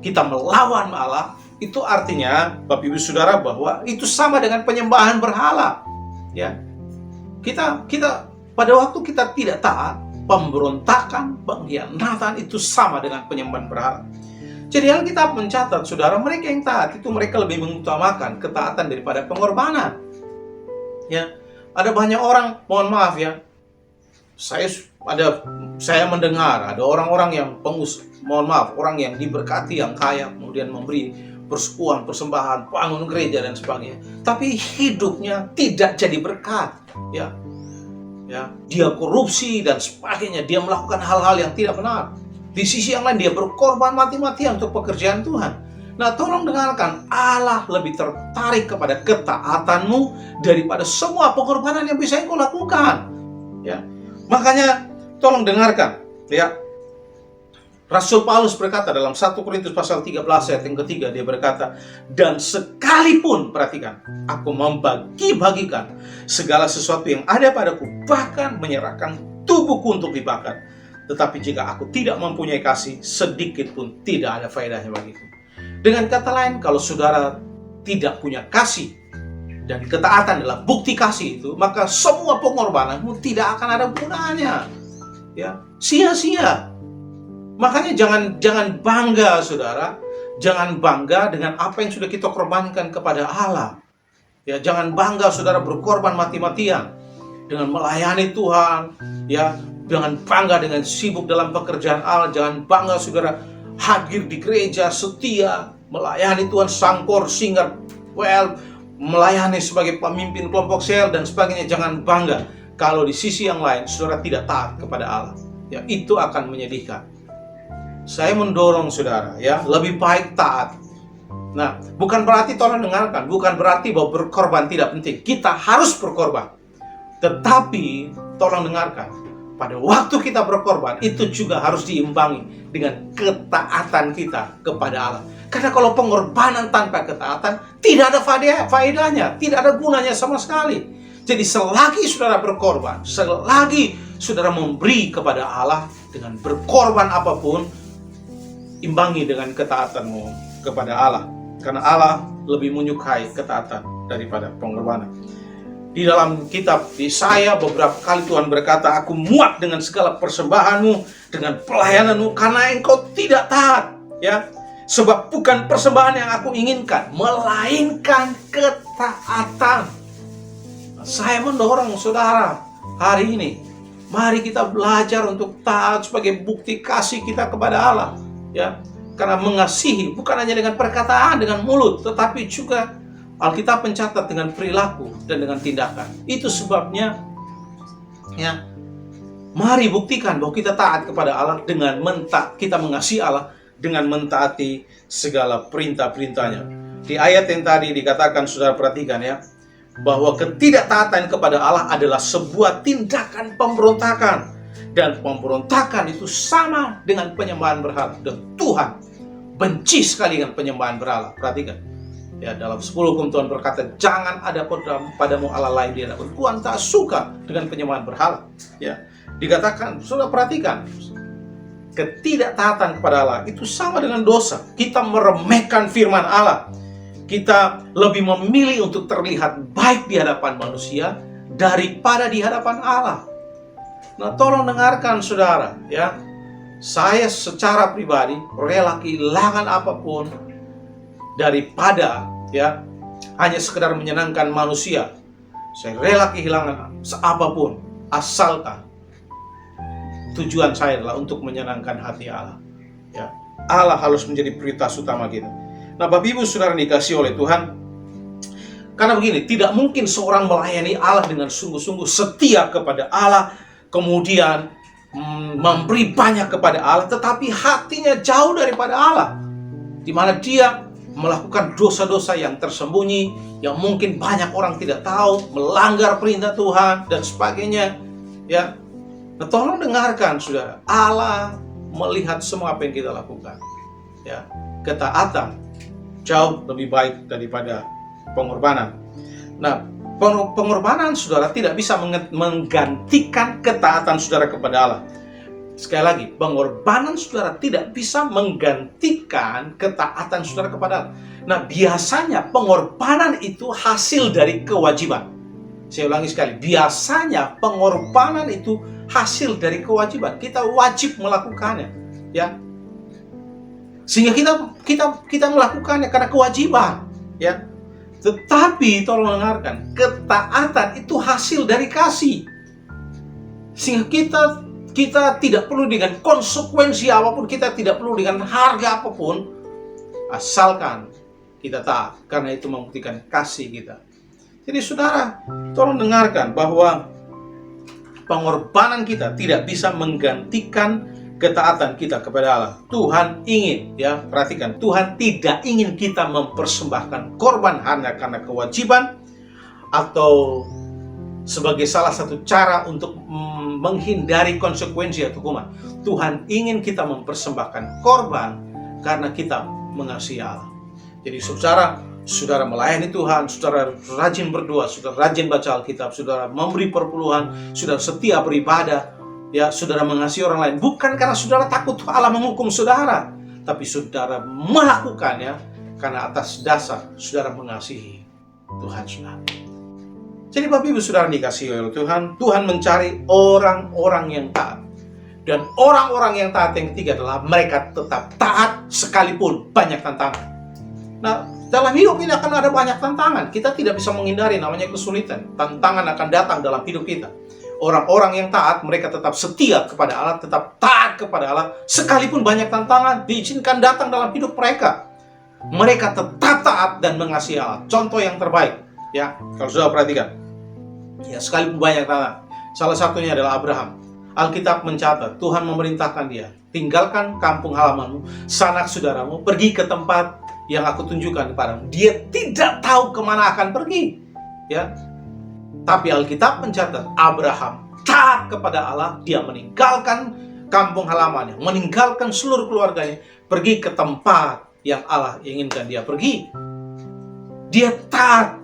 kita melawan Allah. Itu artinya Bapak Ibu Saudara bahwa itu sama dengan penyembahan berhala. Ya, kita pada waktu kita tidak taat, pemberontakan, pengkhianatan itu sama dengan penyembahan berhala. Jadi Alkitab mencatat, saudara, mereka yang taat itu mereka lebih mengutamakan ketaatan daripada pengorbanan. Ya, ada banyak orang, mohon maaf ya, saya mendengar ada orang-orang yang orang yang diberkati, yang kaya, kemudian memberi persekutuan, persembahan, bangun gereja dan sebagainya, tapi hidupnya tidak jadi berkat. Ya, dia korupsi dan sebagainya, dia melakukan hal-hal yang tidak benar. Di sisi yang lain dia berkorban mati-matian untuk pekerjaan Tuhan. Nah, tolong dengarkan, Allah lebih tertarik kepada ketaatanmu daripada semua pengorbanan yang bisa engkau lakukan. Ya, makanya tolong dengarkan. Ya, Rasul Paulus berkata dalam 1 Korintus pasal 13 ayat yang ketiga, dia berkata, dan sekalipun, perhatikan, aku membagi-bagikan segala sesuatu yang ada padaku, bahkan menyerahkan tubuhku untuk dibakar, tetapi jika aku tidak mempunyai kasih, sedikit pun tidak ada faedahnya bagiku. Dengan kata lain, kalau saudara tidak punya kasih, dan ketaatan adalah bukti kasih itu, maka semua pengorbananmu tidak akan ada gunanya. Ya, sia-sia. Makanya jangan bangga, saudara. Jangan bangga dengan apa yang sudah kita korbankan kepada Allah. Ya, jangan bangga saudara berkorban mati-matian dengan melayani Tuhan. Ya, jangan bangga dengan sibuk dalam pekerjaan Allah. Jangan bangga saudara hadir di gereja, setia, melayani Tuhan, sangkor, singer, melayani sebagai pemimpin kelompok sel dan sebagainya. Jangan bangga kalau di sisi yang lain saudara tidak taat kepada Allah. Ya, itu akan menyedihkan. Saya mendorong saudara, ya, lebih baik taat. Nah, bukan berarti, tolong dengarkan, bukan berarti bahwa berkorban tidak penting. Kita harus berkorban. Tetapi, tolong dengarkan, pada waktu kita berkorban, itu juga harus diimbangi dengan ketaatan kita kepada Allah. Karena kalau pengorbanan tanpa ketaatan, tidak ada faedahnya, tidak ada gunanya sama sekali. Jadi selagi saudara berkorban, selagi saudara memberi kepada Allah dengan berkorban apapun, imbangi dengan ketaatanmu kepada Allah. Karena Allah lebih menyukai ketaatan daripada pengorbanan. Di dalam kitab Yesaya beberapa kali Tuhan berkata, aku muak dengan segala persembahanmu, dengan pelayananmu, karena engkau tidak taat. Ya, sebab bukan persembahan yang aku inginkan, melainkan ketaatan. Saya mendorong saudara hari ini, mari kita belajar untuk taat sebagai bukti kasih kita kepada Allah. Ya, karena mengasihi bukan hanya dengan perkataan, dengan mulut, tetapi juga Alkitab mencatat dengan perilaku dan dengan tindakan. Itu sebabnya, ya, mari buktikan bahwa kita taat kepada Allah dengan kita mengasihi Allah dengan mentaati segala perintah-perintahnya. Di ayat yang tadi dikatakan, saudara perhatikan ya, bahwa ketidaktaatan kepada Allah adalah sebuah tindakan pemberontakan. Dan pemberontakan itu sama dengan penyembahan berhala. Dan Tuhan benci sekali dengan penyembahan berhala. Perhatikan. Ya, dalam 10 hukum Tuhan berkata, jangan ada padamu Allah lain di hadapan. Tuhan tak suka dengan penyembahan berhala. Ya, dikatakan, saudara perhatikan, ketidaktaatan kepada Allah itu sama dengan dosa. Kita meremehkan firman Allah. Kita lebih memilih untuk terlihat baik di hadapan manusia daripada di hadapan Allah. Nah, tolong dengarkan saudara, ya. Saya secara pribadi rela kehilangan apapun daripada, ya, hanya sekedar menyenangkan manusia. Saya rela kehilangan apapun asalkan tujuan saya adalah untuk menyenangkan hati Allah. Ya, Allah harus menjadi prioritas utama kita. Nah, Bapak Ibu Saudara dikasihi oleh Tuhan, karena begini, tidak mungkin seorang melayani Allah dengan sungguh-sungguh setia kepada Allah, kemudian memberi banyak kepada Allah, tetapi hatinya jauh daripada Allah, di mana dia melakukan dosa-dosa yang tersembunyi, yang mungkin banyak orang tidak tahu, melanggar perintah Tuhan dan sebagainya. Ya, nah, tolong dengarkan saudara, Allah melihat semua apa yang kita lakukan. Ya, ketaatan jauh lebih baik daripada pengorbanan. Nah, pengorbanan saudara tidak bisa menggantikan ketaatan saudara kepada Allah. Sekali lagi, pengorbanan saudara tidak bisa menggantikan ketaatan saudara kepada Allah. Nah, biasanya pengorbanan itu hasil dari kewajiban. Saya ulangi sekali, biasanya pengorbanan itu hasil dari kewajiban. Kita wajib melakukannya, ya. Sehingga kita melakukannya karena kewajiban, ya. Tetapi tolong dengarkan, ketaatan itu hasil dari kasih. Sehingga kita tidak perlu dengan konsekuensi apapun, kita tidak perlu dengan harga apapun, asalkan kita taat, karena itu membuktikan kasih kita. Jadi saudara, tolong dengarkan bahwa pengorbanan kita tidak bisa menggantikan ketaatan kita kepada Allah. Tuhan ingin, ya, perhatikan, Tuhan tidak ingin kita mempersembahkan korban hanya karena kewajiban atau sebagai salah satu cara untuk menghindari konsekuensi atau hukuman. Tuhan ingin kita mempersembahkan korban karena kita mengasihi Allah. Jadi saudara melayani Tuhan, saudara rajin berdoa, saudara rajin baca Alkitab, saudara memberi perpuluhan, saudara setia beribadah, ya, saudara mengasihi orang lain, bukan karena saudara takut Allah menghukum saudara, tapi saudara melakukannya karena atas dasar saudara mengasihi Tuhan saudara. Jadi Bapak Ibu Saudara dikasihi oleh Tuhan, Tuhan mencari orang-orang yang taat. Dan orang-orang yang taat yang ketiga adalah mereka tetap taat sekalipun banyak tantangan. Nah, dalam hidup ini akan ada banyak tantangan. Kita tidak bisa menghindari namanya kesulitan. Tantangan akan datang dalam hidup kita. Orang-orang yang taat, mereka tetap setia kepada Allah, tetap taat kepada Allah, sekalipun banyak tantangan diizinkan datang dalam hidup mereka. Mereka tetap taat dan mengasihi Allah. Contoh yang terbaik, ya, kalau sudah perhatikan, ya, sekalipun banyak tantangan. Salah satunya adalah Abraham. Alkitab mencatat, Tuhan memerintahkan dia, tinggalkan kampung halamanmu, sanak saudaramu, pergi ke tempat yang aku tunjukkan kepadamu. Dia tidak tahu kemana akan pergi, ya. Tapi Alkitab mencatat Abraham taat kepada Allah, dia meninggalkan kampung halamannya, meninggalkan seluruh keluarganya, pergi ke tempat yang Allah inginkan dia pergi. Dia taat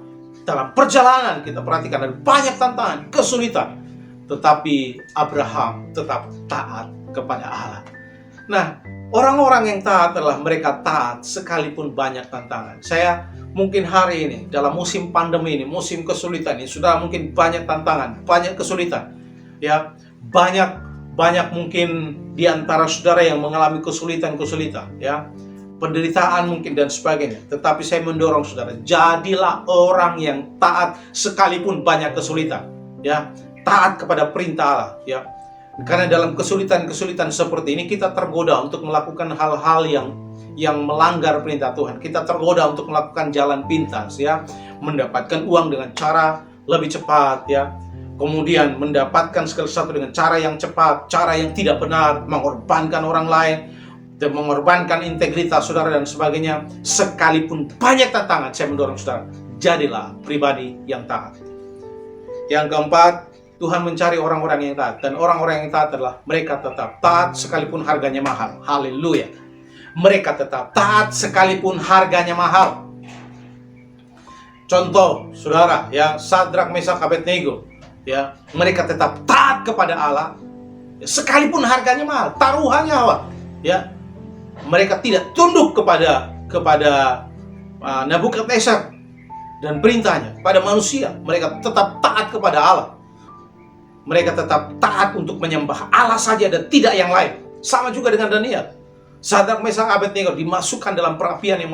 dalam perjalanan kita perhatikan ada banyak tantangan, kesulitan. Tetapi Abraham tetap taat kepada Allah. Nah, orang-orang yang taat adalah mereka taat sekalipun banyak tantangan. Saya mungkin hari ini, dalam musim pandemi ini, musim kesulitan ini, sudah mungkin banyak tantangan, banyak kesulitan. Ya, banyak mungkin di antara saudara yang mengalami kesulitan, ya. Penderitaan mungkin dan sebagainya. Tetapi saya mendorong saudara, jadilah orang yang taat sekalipun banyak kesulitan, ya. Taat kepada perintah Allah, ya. Karena dalam kesulitan-kesulitan seperti ini kita tergoda untuk melakukan hal-hal yang melanggar perintah Tuhan. Kita tergoda untuk melakukan jalan pintas, ya. Mendapatkan uang dengan cara lebih cepat, ya. Kemudian mendapatkan segala sesuatu dengan cara yang cepat, cara yang tidak benar, mengorbankan orang lain, dan mengorbankan integritas saudara dan sebagainya. Sekalipun banyak tantangan, saya mendorong saudara, jadilah pribadi yang taat. Yang keempat, Tuhan mencari orang-orang yang taat. Dan orang-orang yang taat adalah mereka tetap taat sekalipun harganya mahal. Haleluya. Mereka tetap taat sekalipun harganya mahal. Contoh, saudara, ya, Sadrak, Mesak, Abednego, ya, mereka tetap taat kepada Allah sekalipun harganya mahal, taruhannya apa? Ya, mereka tidak tunduk kepada Nebukadnezar dan perintahnya pada manusia. Mereka tetap taat kepada Allah. Mereka tetap taat untuk menyembah Allah saja dan tidak yang lain. Sama juga dengan Daniel. Sadrak, Mesak, Abednego dimasukkan dalam perapian yang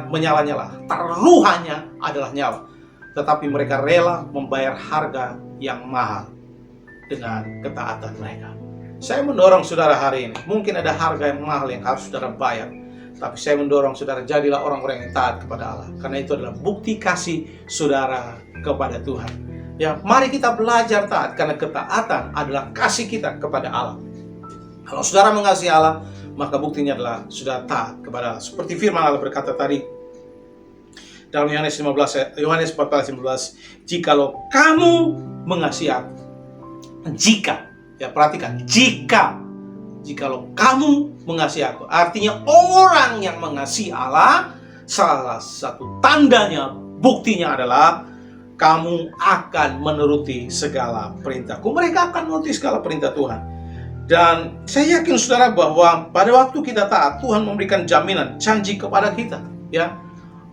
menyala-nyala. Taruhannya adalah nyawa. Tetapi mereka rela membayar harga yang mahal dengan ketaatan mereka. Saya mendorong saudara hari ini, mungkin ada harga yang mahal yang harus saudara bayar, tapi saya mendorong saudara, jadilah orang-orang yang taat kepada Allah, karena itu adalah bukti kasih saudara kepada Tuhan. Ya, mari kita belajar taat, karena ketaatan adalah kasih kita kepada Allah. Kalau saudara mengasihi Allah, maka buktinya adalah saudara taat kepada Allah. Seperti firman Allah berkata tadi dalam Yohanes 14:15, jikalau kamu mengasihi aku, perhatikan, jikalau kamu mengasihi aku, artinya orang yang mengasihi Allah, salah satu tandanya, buktinya adalah kamu akan menuruti segala perintahku. Mereka akan menuruti segala perintah Tuhan. Dan saya yakin saudara bahwa pada waktu kita taat, Tuhan memberikan jaminan, janji kepada kita, ya.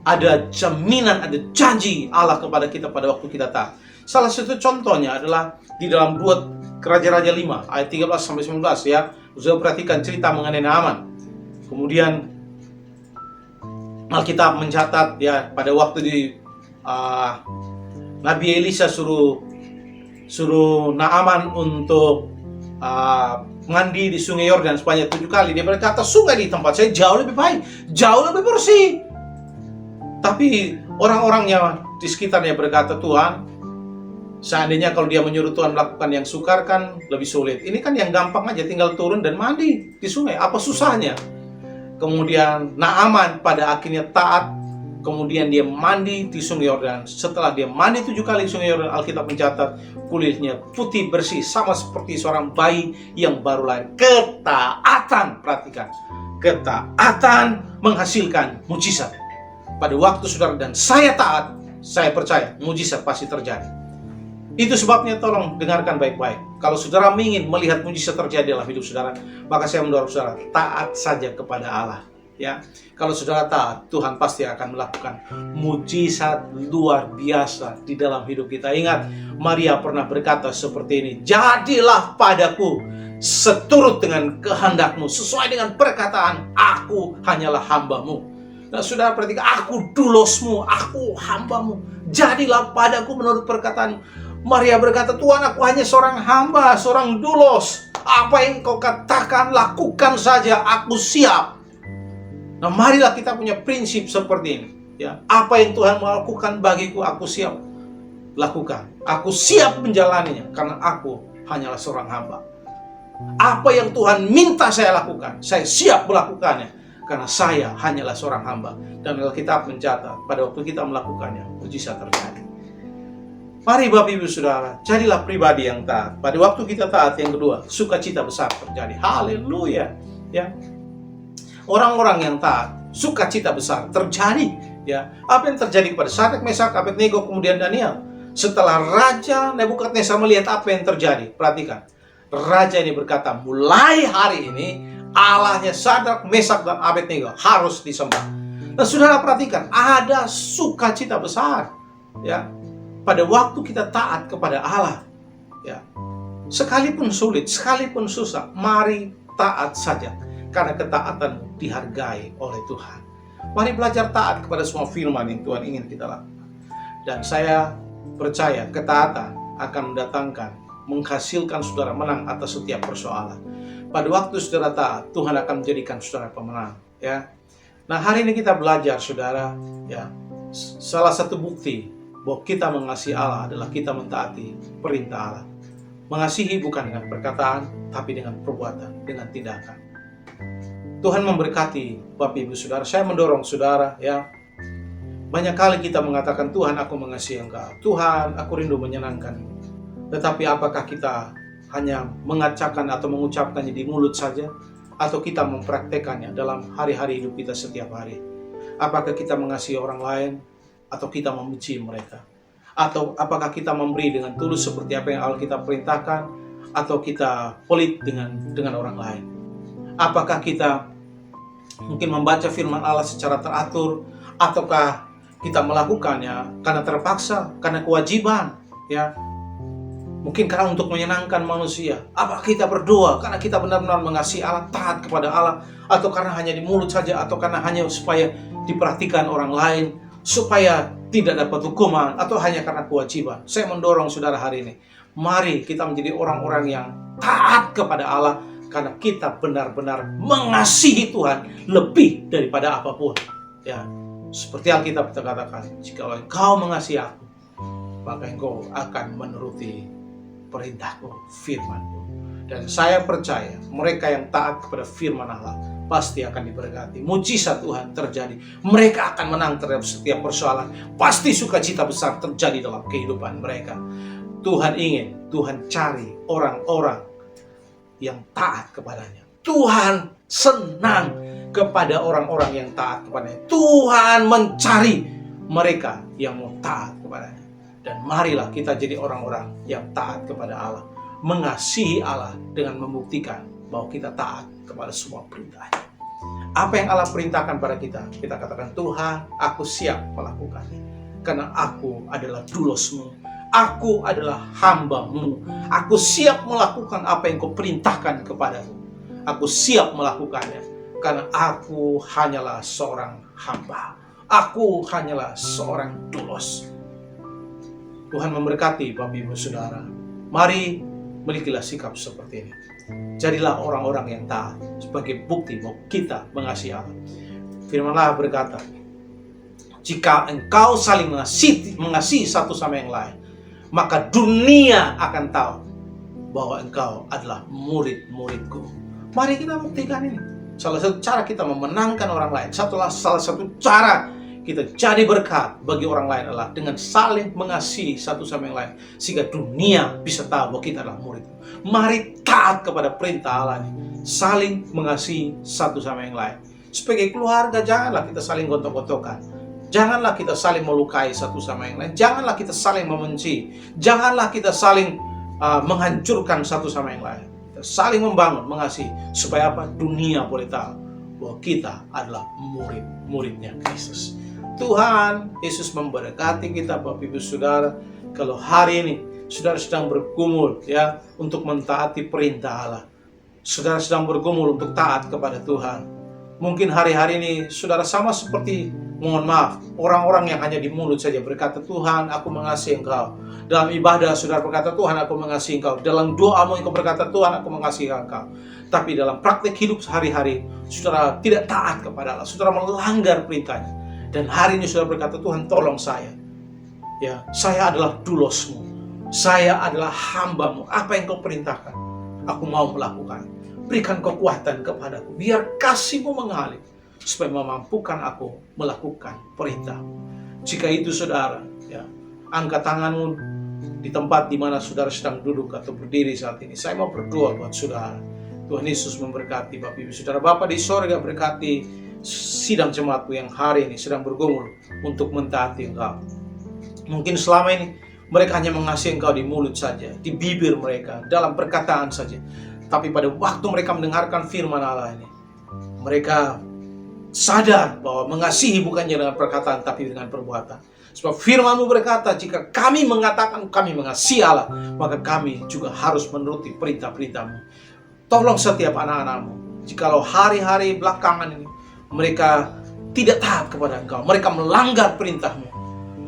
Ada jaminan, ada janji Allah kepada kita pada waktu kita taat. Salah satu contohnya adalah di dalam 2 Raja-Raja 5 ayat 13-19, ya. Sudah perhatikan cerita mengenai Naaman. Kemudian Alkitab mencatat, ya, pada waktu Nabi Elisa suruh Naaman untuk mandi di sungai Yordan sebanyak 7 kali. Dia berkata, sungai di tempat saya jauh lebih baik, jauh lebih bersih. Tapi orang-orangnya di sekitarnya berkata, Tuhan, seandainya kalau dia menyuruh Tuhan melakukan yang sukar kan lebih sulit. Ini kan yang gampang aja, tinggal turun dan mandi di sungai. Apa susahnya? Kemudian Naaman pada akhirnya taat. Kemudian dia mandi di sungai Yordan. Setelah dia mandi 7 kali di sungai Yordan, Alkitab mencatat kulitnya putih bersih, sama seperti seorang bayi yang baru lahir. Ketaatan, perhatikan. Ketaatan menghasilkan mujizat. Pada waktu saudara dan saya taat, saya percaya mujizat pasti terjadi. Itu sebabnya tolong dengarkan baik-baik. Kalau saudara ingin melihat mujizat terjadi dalam hidup saudara, maka saya mendorong saudara taat saja kepada Allah. Ya, kalau saudara taat, Tuhan pasti akan melakukan mujizat luar biasa di dalam hidup kita. Ingat, Maria pernah berkata seperti ini, jadilah padaku seturut dengan kehendakmu, sesuai dengan perkataan, aku hanyalah hambamu. Nah, saudara perhatikan, aku dulosmu, aku hambamu, jadilah padaku menurut perkataan. Maria berkata, Tuhan, aku hanya seorang hamba, seorang dulos. Apa yang kau katakan, lakukan saja, aku siap. Nah, marilah kita punya prinsip seperti ini. Ya, apa yang Tuhan mau lakukan bagiku, aku siap lakukan. Aku siap menjalaninya, karena aku hanyalah seorang hamba. Apa yang Tuhan minta saya lakukan, saya siap melakukannya, karena saya hanyalah seorang hamba. Dan Alkitab mencatat, pada waktu kita melakukannya, mujizat terjadi. Mari Bapak Ibu Saudara, jadilah pribadi yang taat. Pada waktu kita taat, yang kedua, sukacita besar terjadi. Haleluya. Ya. Orang-orang yang taat, sukacita besar terjadi. Ya, apa yang terjadi kepada Sadrak, Mesak, Abednego, kemudian Daniel? Setelah Raja Nebukadnezar melihat apa yang terjadi, perhatikan. Raja ini berkata, mulai hari ini Allahnya Sadrak, Mesak, dan Abednego harus disembah. Nah, saudara perhatikan, ada sukacita besar, ya, pada waktu kita taat kepada Allah. Ya, sekalipun sulit, sekalipun susah, mari taat saja, karena ketaatan dihargai oleh Tuhan. Mari belajar taat kepada semua firman yang Tuhan ingin kita lakukan. Dan saya percaya ketaatan akan mendatangkan, menghasilkan saudara menang atas setiap persoalan. Pada waktu saudara taat, Tuhan akan menjadikan saudara pemenang. Ya. Nah, hari ini kita belajar, saudara, ya, salah satu bukti bahwa kita mengasihi Allah adalah kita mentaati perintah Allah. Mengasihi bukan dengan perkataan, tapi dengan perbuatan, dengan tindakan. Tuhan memberkati Bapak Ibu Saudara. Saya mendorong saudara, ya. Banyak kali kita mengatakan, Tuhan, aku mengasihi Engkau. Tuhan, aku rindu menyenangkan-Mu. Tetapi apakah kita hanya mengatakan atau mengucapkannya di mulut saja, atau kita mempraktekannya dalam hari-hari hidup kita setiap hari? Apakah kita mengasihi orang lain, atau kita membenci mereka? Atau apakah kita memberi dengan tulus seperti apa yang Alkitab perintahkan, atau kita pelit dengan orang lain? Apakah kita mungkin membaca firman Allah secara teratur, ataukah kita melakukannya karena terpaksa, karena kewajiban, ya? Mungkin karena untuk menyenangkan manusia. Apakah kita berdoa karena kita benar-benar mengasihi Allah, taat kepada Allah, atau karena hanya di mulut saja, atau karena hanya supaya diperhatikan orang lain, supaya tidak dapat hukuman, atau hanya karena kewajiban? Saya mendorong saudara hari ini, mari kita menjadi orang-orang yang taat kepada Allah, karena kita benar-benar mengasihi Tuhan lebih daripada apapun. Ya, seperti Alkitab kita katakan, jika engkau mengasihi aku, maka engkau akan menuruti perintahku, firmanku. Dan saya percaya mereka yang taat kepada firman Allah pasti akan diberkati. Mujizat Tuhan terjadi. Mereka akan menang terhadap setiap persoalan. Pasti sukacita besar terjadi dalam kehidupan mereka. Tuhan ingin, Tuhan cari orang-orang yang taat kepadanya. Tuhan senang kepada orang-orang yang taat kepadanya. Tuhan mencari mereka yang mau taat kepadanya. Dan marilah kita jadi orang-orang yang taat kepada Allah, mengasihi Allah dengan membuktikan bahwa kita taat kepada semua perintahnya. Apa yang Allah perintahkan pada kita, kita katakan, Tuhan, aku siap melakukannya, karena aku adalah dulos-Mu. Aku adalah hamba-Mu. Aku siap melakukan apa yang Kau perintahkan kepadaku. Aku siap melakukannya, karena aku hanyalah seorang hamba. Aku hanyalah seorang dulos. Tuhan memberkati Bapak Ibu Saudara. Mari milikilah sikap seperti ini. Jadilah orang-orang yang taat sebagai bukti bahwa kita mengasihi Allah. Firman Allah berkata, jika engkau saling mengasihi satu sama yang lain, maka dunia akan tahu bahwa engkau adalah murid-muridku. Mari kita buktikan ini. Salah satu cara kita memenangkan orang lain, salah satu cara kita jadi berkat bagi orang lain adalah dengan saling mengasihi satu sama yang lain, sehingga dunia bisa tahu bahwa kita adalah murid. Mari taat kepada perintah Allah ini, saling mengasihi satu sama yang lain. Sebagai keluarga, janganlah kita saling gontok-gontokan. Janganlah kita saling melukai satu sama yang lain. Janganlah kita saling membenci. Janganlah kita saling menghancurkan satu sama yang lain. Kita saling membangun, mengasihi. Supaya apa? Dunia boleh tahu bahwa kita adalah murid-muridnya Kristus. Tuhan Yesus memberkati kita, Bapak Ibu Saudara. Kalau hari ini saudara sedang bergumul, ya, untuk mentaati perintah Allah, saudara sedang bergumul untuk taat kepada Tuhan. Mungkin hari-hari ini saudara sama seperti, mohon maaf, orang-orang yang hanya di mulut saja berkata, Tuhan, aku mengasihi Engkau. Dalam ibadah saudara berkata, Tuhan, aku mengasihi Engkau. Dalam doamu engkau berkata, Tuhan, aku mengasihi Engkau. Tapi dalam praktik hidup sehari-hari saudara tidak taat kepada Allah. Saudara melanggar perintahnya. Dan hari ini saudara berkata, Tuhan, tolong saya. Ya, saya adalah dulos-Mu. Saya adalah hamba-Mu. Apa yang Kau perintahkan, aku mau melakukan. Berikan kekuatan kepadaku, biar kasih-Mu mengalir, supaya memampukan aku melakukan perintah. Jika itu saudara, ya, angkat tanganmu di tempat di mana saudara sedang duduk atau berdiri saat ini. Saya mau berdoa buat saudara. Tuhan Yesus memberkati Bapak Ibu Saudara. Bapa di sorga berkati sidang jemaatku yang hari ini sedang bergumul untuk mentaati Engkau. Mungkin selama ini mereka hanya mengasihi Engkau di mulut saja, di bibir mereka, dalam perkataan saja. Tapi pada waktu mereka mendengarkan firman Allah ini, mereka sadar bahwa mengasihi bukannya dengan perkataan tapi dengan perbuatan. Sebab firman-Mu berkata, jika kami mengatakan kami mengasihi Allah, maka kami juga harus menuruti perintah-perintah-Mu. Tolong setiap anak-anak-Mu, jikalau hari-hari belakangan ini mereka tidak taat kepada Engkau, mereka melanggar perintah-Mu,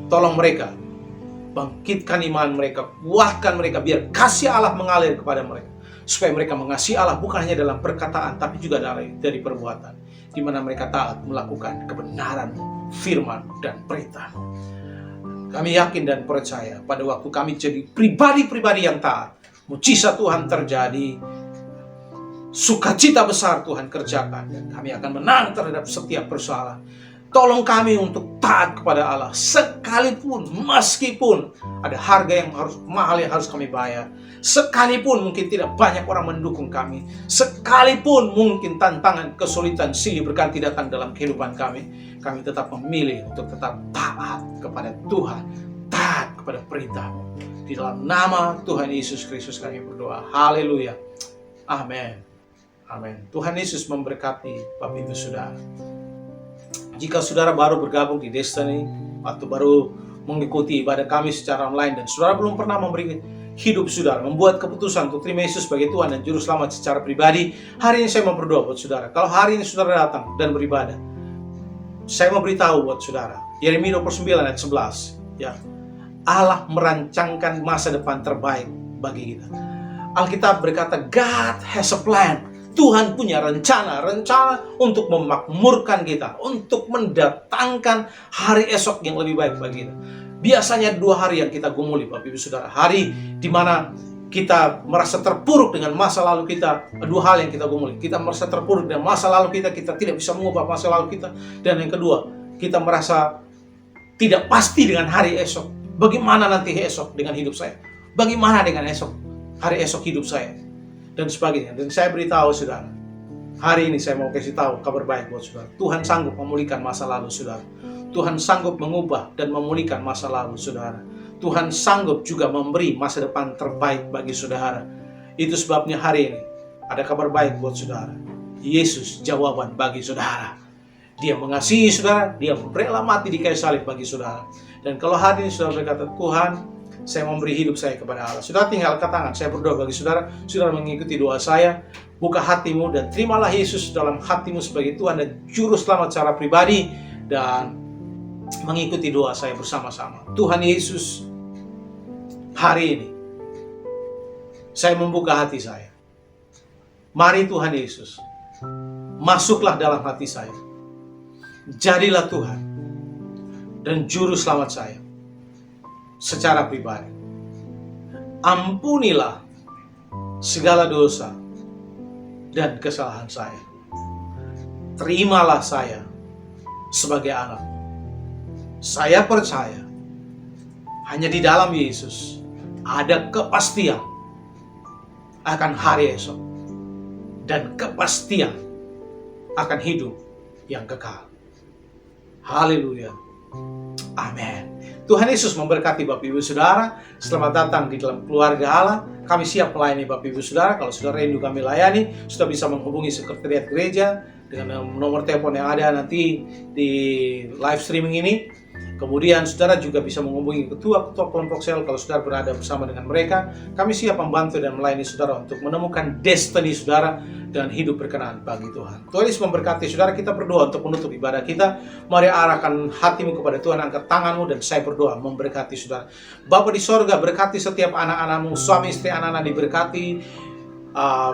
tolong mereka, bangkitkan iman mereka, kuatkan mereka, biar kasih Allah mengalir kepada mereka, supaya mereka mengasihi Allah bukan hanya dalam perkataan, tapi juga dari perbuatan, di mana mereka taat melakukan kebenaran, firman, dan perintah. Kami yakin dan percaya pada waktu kami jadi pribadi-pribadi yang taat, mujizat Tuhan terjadi, sukacita besar Tuhan kerjakan, dan kami akan menang terhadap setiap persoalan. Tolong kami untuk taat kepada Allah, sekalipun, meskipun ada harga yang mahal yang harus kami bayar, sekalipun mungkin tidak banyak orang mendukung kami, sekalipun mungkin tantangan, kesulitan, silih berganti datang dalam kehidupan kami tetap memilih untuk tetap taat kepada Tuhan, taat kepada perintah-Mu. Di dalam nama Tuhan Yesus Kristus kami berdoa. Haleluya. Amin. Amin. Tuhan Yesus memberkati Bapak Ibu Saudara. Jika saudara baru bergabung di Destiny atau baru mengikuti ibadah kami secara online dan saudara belum pernah memberi hidup saudara, membuat keputusan untuk terima Yesus sebagai Tuhan dan Juru Selamat secara pribadi, hari ini saya mau berdoa buat saudara. Kalau hari ini saudara datang dan beribadah, saya mau beritahu buat saudara, Yeremia 29 ayat 11, ya, Allah merancangkan masa depan terbaik bagi kita. Alkitab berkata, God has a plan. Tuhan punya rencana untuk memakmurkan kita, untuk mendatangkan hari esok yang lebih baik bagi kita. Biasanya 2 hari yang kita gumuli, Bapak Ibu Saudara. Hari di mana kita merasa terpuruk dengan masa lalu kita. 2 hal yang kita gumuli. Kita merasa terpuruk dengan masa lalu kita tidak bisa mengubah masa lalu kita. Dan yang kedua, kita merasa tidak pasti dengan hari esok. Bagaimana nanti esok dengan hidup saya? Bagaimana dengan esok, hari esok hidup saya? Dan sebagainya. Dan saya beritahu saudara, hari ini saya mau kasih tahu kabar baik buat saudara. Tuhan sanggup memulihkan masa lalu saudara. Tuhan sanggup mengubah dan memulihkan masa lalu saudara. Tuhan sanggup juga memberi masa depan terbaik bagi saudara. Itu sebabnya hari ini ada kabar baik buat saudara. Yesus jawaban bagi saudara. Dia mengasihi saudara, dia rela mati di kayu salib bagi saudara. Dan kalau hari ini saudara berkata, Tuhan, saya memberi hidup saya kepada Allah. Saudara tinggal angkat tangan, saya berdoa bagi saudara. Saudara mengikuti doa saya. Buka hatimu dan terimalah Yesus dalam hatimu sebagai Tuhan dan Juru Selamat secara pribadi. Dan mengikuti doa saya bersama-sama. Tuhan Yesus, hari ini saya membuka hati saya. Mari Tuhan Yesus, masuklah dalam hati saya. Jadilah Tuhan dan Juru Selamat saya secara pribadi. Ampunilah segala dosa dan kesalahan saya. Terimalah saya sebagai anak. Saya percaya hanya di dalam Yesus ada kepastian akan hari esok dan kepastian akan hidup yang kekal. Haleluya. Amin. Tuhan Yesus memberkati Bapak Ibu Saudara. Selamat datang di dalam keluarga Allah. Kami siap melayani Bapak Ibu Saudara. Kalau saudara rindu kami layani, sudah bisa menghubungi sekretariat gereja dengan nomor telepon yang ada nanti di live streaming ini. Kemudian saudara juga bisa menghubungi ketua-ketua kelompok sel kalau saudara berada bersama dengan mereka. Kami siap membantu dan melayani saudara untuk menemukan destiny saudara dan hidup berkenan bagi Tuhan. Tuhan Yesus memberkati saudara. Kita berdoa untuk menutup ibadah kita. Mari arahkan hatimu kepada Tuhan, angkat tanganmu dan saya berdoa memberkati saudara. Bapa di sorga, berkati setiap anak-anakmu, suami istri anak-anak diberkati.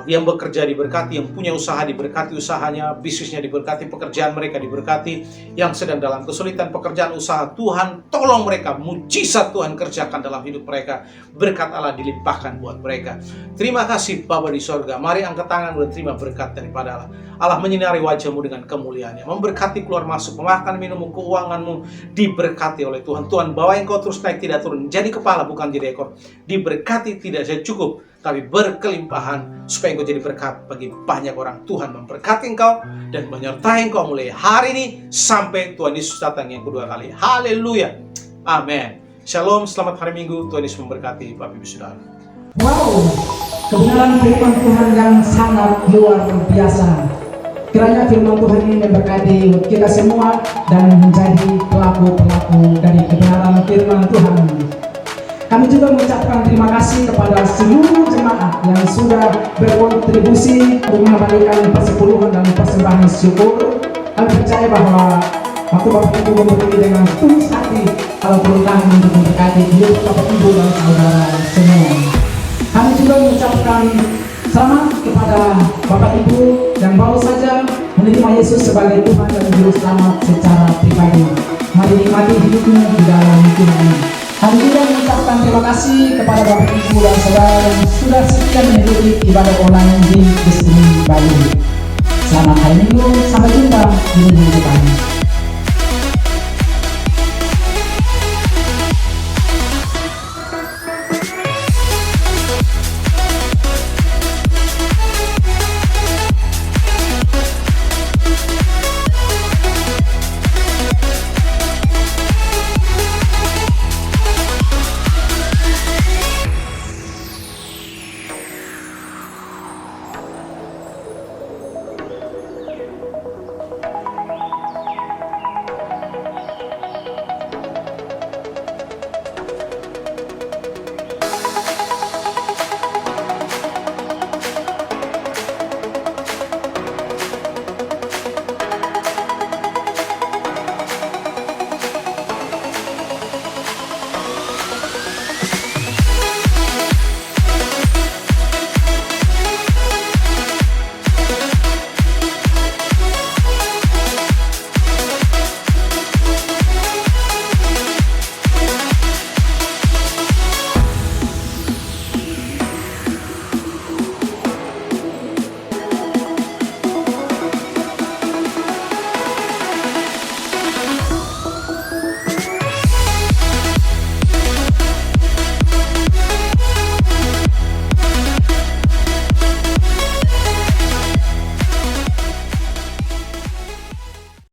Yang bekerja diberkati, yang punya usaha diberkati usahanya, bisnisnya diberkati, pekerjaan mereka diberkati, yang sedang dalam kesulitan pekerjaan usaha, Tuhan tolong mereka, mujizat Tuhan kerjakan dalam hidup mereka, berkat Allah dilimpahkan buat mereka. Terima kasih Bapa di sorga. Mari angkat tangan dan terima berkat daripada Allah. Allah menyinari wajahmu dengan kemuliaannya, memberkati keluar masuk, makan minummu, keuanganmu diberkati oleh Tuhan. Tuhan bawa engkau terus naik tidak turun, jadi kepala bukan jadi ekor, diberkati tidak saja cukup tapi berkelimpahan, supaya engkau jadi berkat bagi banyak orang. Tuhan memberkati engkau dan menyertai engkau mulai hari ini sampai Tuhan Yesus datang yang kedua kali. Haleluya. Amin. Shalom, selamat hari Minggu. Tuhan Yesus memberkati Bapak Ibu Saudara.
Wow, kebenaran firman Tuhan yang sangat luar biasa. Kiranya firman Tuhan ini memberkati kita semua dan menjadi pelaku-pelaku dari kebenaran firman Tuhan. Kami juga mengucapkan terima kasih kepada seluruh jemaat yang sudah berkontribusi untuk mengembalikan persepuluhan dan persembahan syukur. Kami percaya bahwa waktu Bapak Ibu memberi dengan tulus hati, kalau berulang untuk memberkati hidup Bapak Ibu dan saudara semua. Kami juga mengucapkan selamat kepada Bapak Ibu yang baru saja menerima Yesus sebagai Tuhan dan Juru Selamat secara pribadi. Mari nikmati hidupnya di dalam Tuhan. Kami juga mengucapkan terima kasih kepada Bapak Ibu dan saudara yang sudah setia mengikuti ibadah online di Destiny Bali. Selamat hari Minggu, sampai jumpa di minggu depan.